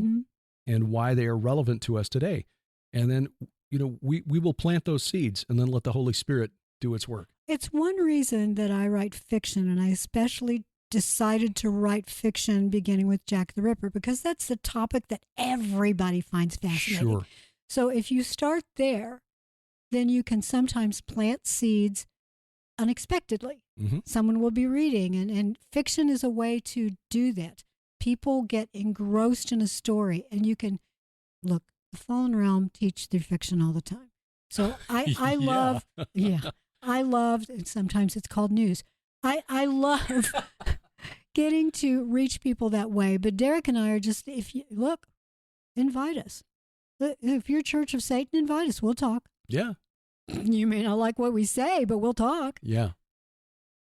and why they are relevant to us today. And then, we will plant those seeds and then let the Holy Spirit do its work. It's one reason that I write fiction, and I especially decided to write fiction beginning with Jack the Ripper, because that's the topic that everybody finds fascinating. Sure. So if you start there, then you can sometimes plant seeds unexpectedly. Someone will be reading, and fiction is a way to do that. People get engrossed in a story, and you can, look, the fallen realm teach through fiction all the time. So I love, I love, and sometimes it's called news. I love getting to reach people that way. But Derek and I are just, if you look, invite us. If you're Church of Satan, invite us. We'll talk. Yeah. You may not like what we say, but we'll talk. Yeah.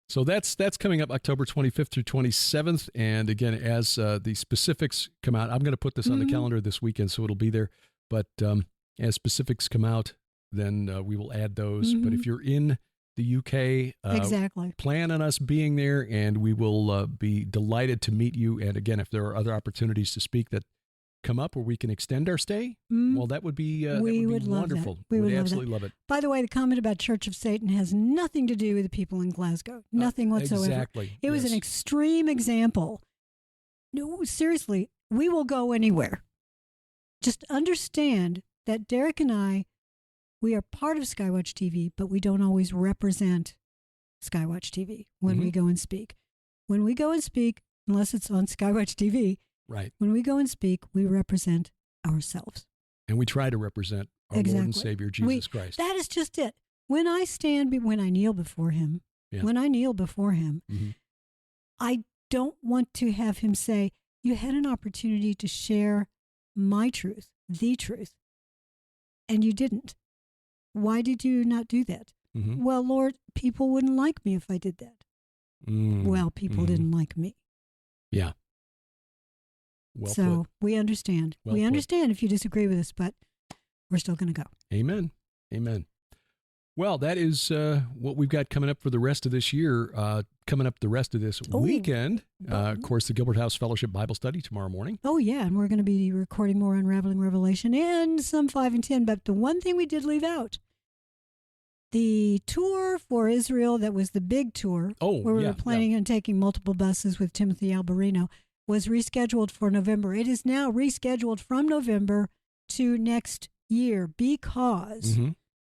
So that's coming up October 25th through 27th. And again, as the specifics come out, I'm going to put this on the calendar this weekend, so it'll be there. But as specifics come out, then we will add those. But if you're in the UK, exactly, plan on us being there, and we will be delighted to meet you. And again, if there are other opportunities to speak that come up where we can extend our stay, well, that would be wonderful. We would absolutely love it. By the way, the comment about Church of Satan has nothing to do with the people in Glasgow. Nothing whatsoever. Exactly. It was an extreme example. No, seriously, we will go anywhere. Just understand that Derek and I, we are part of Skywatch TV, but we don't always represent Skywatch TV when we go and speak. When we go and speak, unless it's on Skywatch TV, right. When we go and speak, we represent ourselves. And we try to represent our Lord and Savior, Jesus Christ. That is just it. When I kneel before him, I don't want to have him say, you had an opportunity to share my truth, the truth, and you didn't. Why did you not do that? Well, Lord, people wouldn't like me if I did that. Well, people didn't like me. Yeah. Well put. We understand. We understand if you disagree with us, but we're still going to go. Amen. Amen. Well, that is what we've got coming up for the rest of this year. Coming up the rest of this weekend, of course, the Gilbert House Fellowship Bible Study tomorrow morning. Oh, yeah, and we're going to be recording more Unraveling Revelation and some 5 and 10. But the one thing we did leave out, the tour for Israel, that was the big tour, where we were planning on taking multiple buses with Timothy Alberino, was rescheduled for November. It is now rescheduled from November to next year because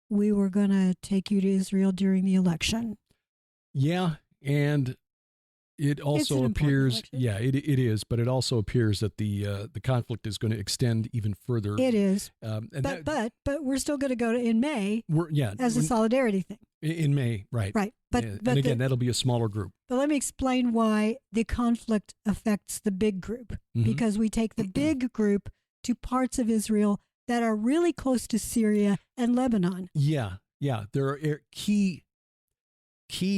we were going to take you to Israel during the election. Yeah, and it also appears, it is, but it also appears that the conflict is going to extend even further. It is, but we're still going to go to in May. As a solidarity thing. In May, right? Right, but again, that'll be a smaller group. But let me explain why the conflict affects the big group, because we take the big group to parts of Israel that are really close to Syria and Lebanon. Yeah. There are key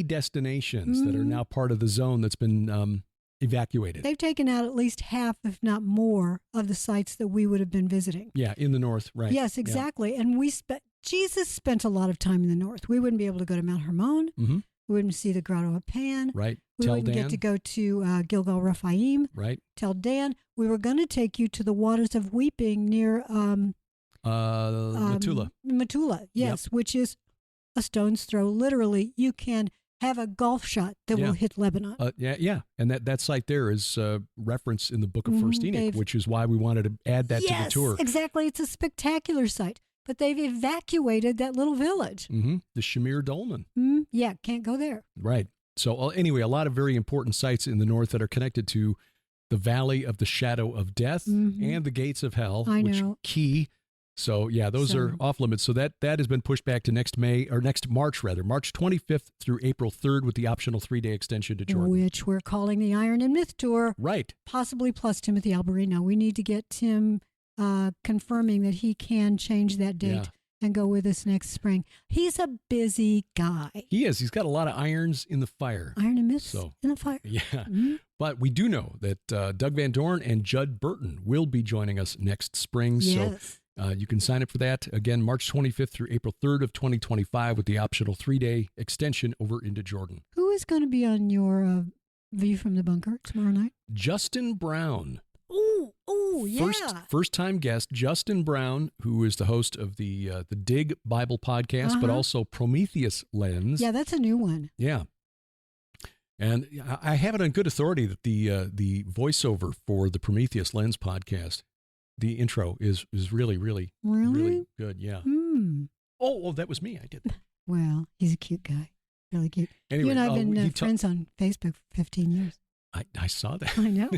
destinations that are now part of the zone that's been evacuated. They've taken out at least half, if not more, of the sites that we would have been visiting. Yeah, in the north, right. Yes, exactly. Yeah. And Jesus spent a lot of time in the north. We wouldn't be able to go to Mount Hermon. We wouldn't see the Grotto of Pan. Right. We wouldn't get to go to Gilgal Raphaim. Right. Tel Dan. We were going to take you to the Waters of Weeping near Metula. Metula, yes, which is a stone's throw. Literally, you can have a golf shot that will hit Lebanon. And that site there is referenced in the book of First Enoch, which is why we wanted to add that to the tour. Yes, exactly. It's a spectacular site. But they've evacuated that little village. The Shamir Dolman. Can't go there. Right. So anyway, a lot of very important sites in the north that are connected to the Valley of the Shadow of Death and the Gates of Hell, which key So yeah, those are off limits. So that has been pushed back to next March, March 25th through April 3rd, with the optional 3-day extension to Jordan, which we're calling the Iron and Myth Tour. Right. Possibly plus Timothy Albury. Now we need to get Tim confirming that he can change that date and go with us next spring. He's a busy guy. He is. He's got a lot of irons in the fire. Iron and myths in the fire. Yeah. Mm-hmm. But we do know that Doug Van Dorn and Judd Burton will be joining us next spring. Yes. So you can sign up for that. Again, March 25th through April 3rd of 2025 with the optional 3-day extension over into Jordan. Who is going to be on your View from the Bunker tomorrow night? Justin Brown. Oh, yeah. First time guest, Justin Brown, who is the host of the Dig Bible podcast, but also Prometheus Lens. Yeah, that's a new one. Yeah. And I have it on good authority that the voiceover for the Prometheus Lens podcast, the intro is really good. Yeah. Oh, that was me. I did that. Well, he's a cute guy. Really cute. Anyway, you and I have been friends on Facebook for 15 years. I saw that. I know.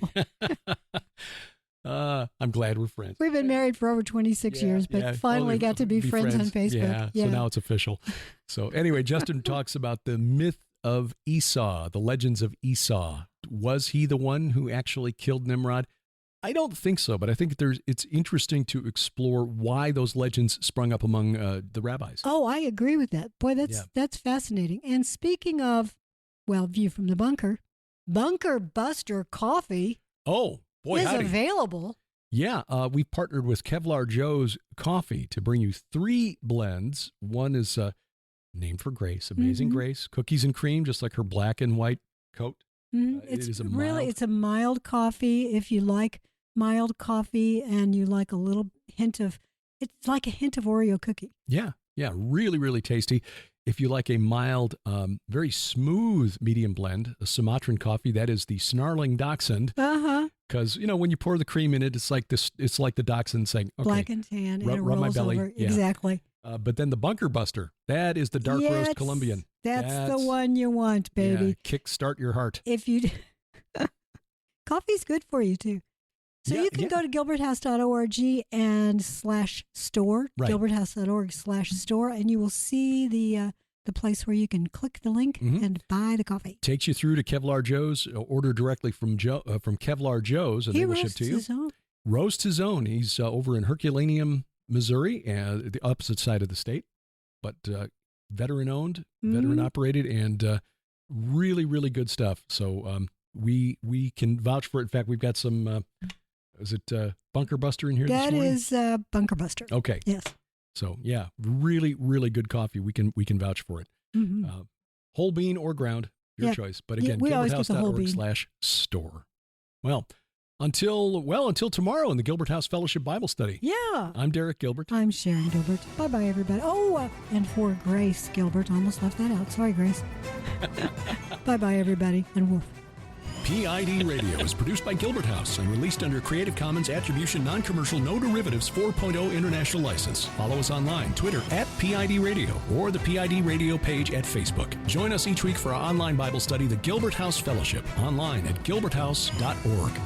I'm glad we're friends. We've been married for over 26 years, but finally got to be friends on Facebook. Yeah, so now it's official. So anyway, Justin talks about the myth of Esau, the legends of Esau. Was he the one who actually killed Nimrod? I don't think so, but I think it's interesting to explore why those legends sprung up among the rabbis. Oh, I agree with that. Boy, that's fascinating. And speaking of, View from the Bunker, Bunker Buster Coffee is available. Yeah, we've partnered with Kevlar Joe's Coffee to bring you 3 blends. One is named for Grace, Amazing Grace, cookies and cream, just like her black and white coat. It's a mild coffee. If you like mild coffee and you like it's like a hint of Oreo cookie. Yeah, really tasty. If you like a mild, very smooth medium blend, a Sumatran coffee, that is the Snarling Dachshund. Because when you pour the cream in it, it's like this. It's like the Dachshund saying, "Okay, black and tan, and it rub my rolls belly." over. Yeah. Exactly. But then the Bunker Buster, that is the dark roast Colombian. That's the one you want, baby. Yeah, kickstart your heart. Coffee's good for you too. So you can go to gilberthouse.org and /store, gilberthouse.org/store, and you will see the place where you can click the link and buy the coffee. Takes you through to Kevlar Joe's. Order directly from Kevlar Joe's, and they will ship to you. Roasts his own. He's over in Herculaneum, Missouri, the opposite side of the state, but veteran-owned, veteran-operated, and really good stuff. So we can vouch for it. In fact, we've got some. Is it Bunker Buster in here this morning? That is Bunker Buster. Okay. Yes. So yeah, really good coffee. We can vouch for it. Whole bean or ground, your choice. But again, gilberthouse.org/store. Well, until tomorrow in the Gilbert House Fellowship Bible Study. Yeah. I'm Derek Gilbert. I'm Sharon Gilbert. Bye everybody. Oh, and for Grace Gilbert, I almost left that out. Sorry, Grace. Bye everybody, and woof. PID Radio is produced by Gilbert House and released under Creative Commons Attribution Non-Commercial No Derivatives 4.0 International License. Follow us online, Twitter @PID Radio, or the PID Radio page at Facebook. Join us each week for our online Bible study, the Gilbert House Fellowship, online at gilberthouse.org.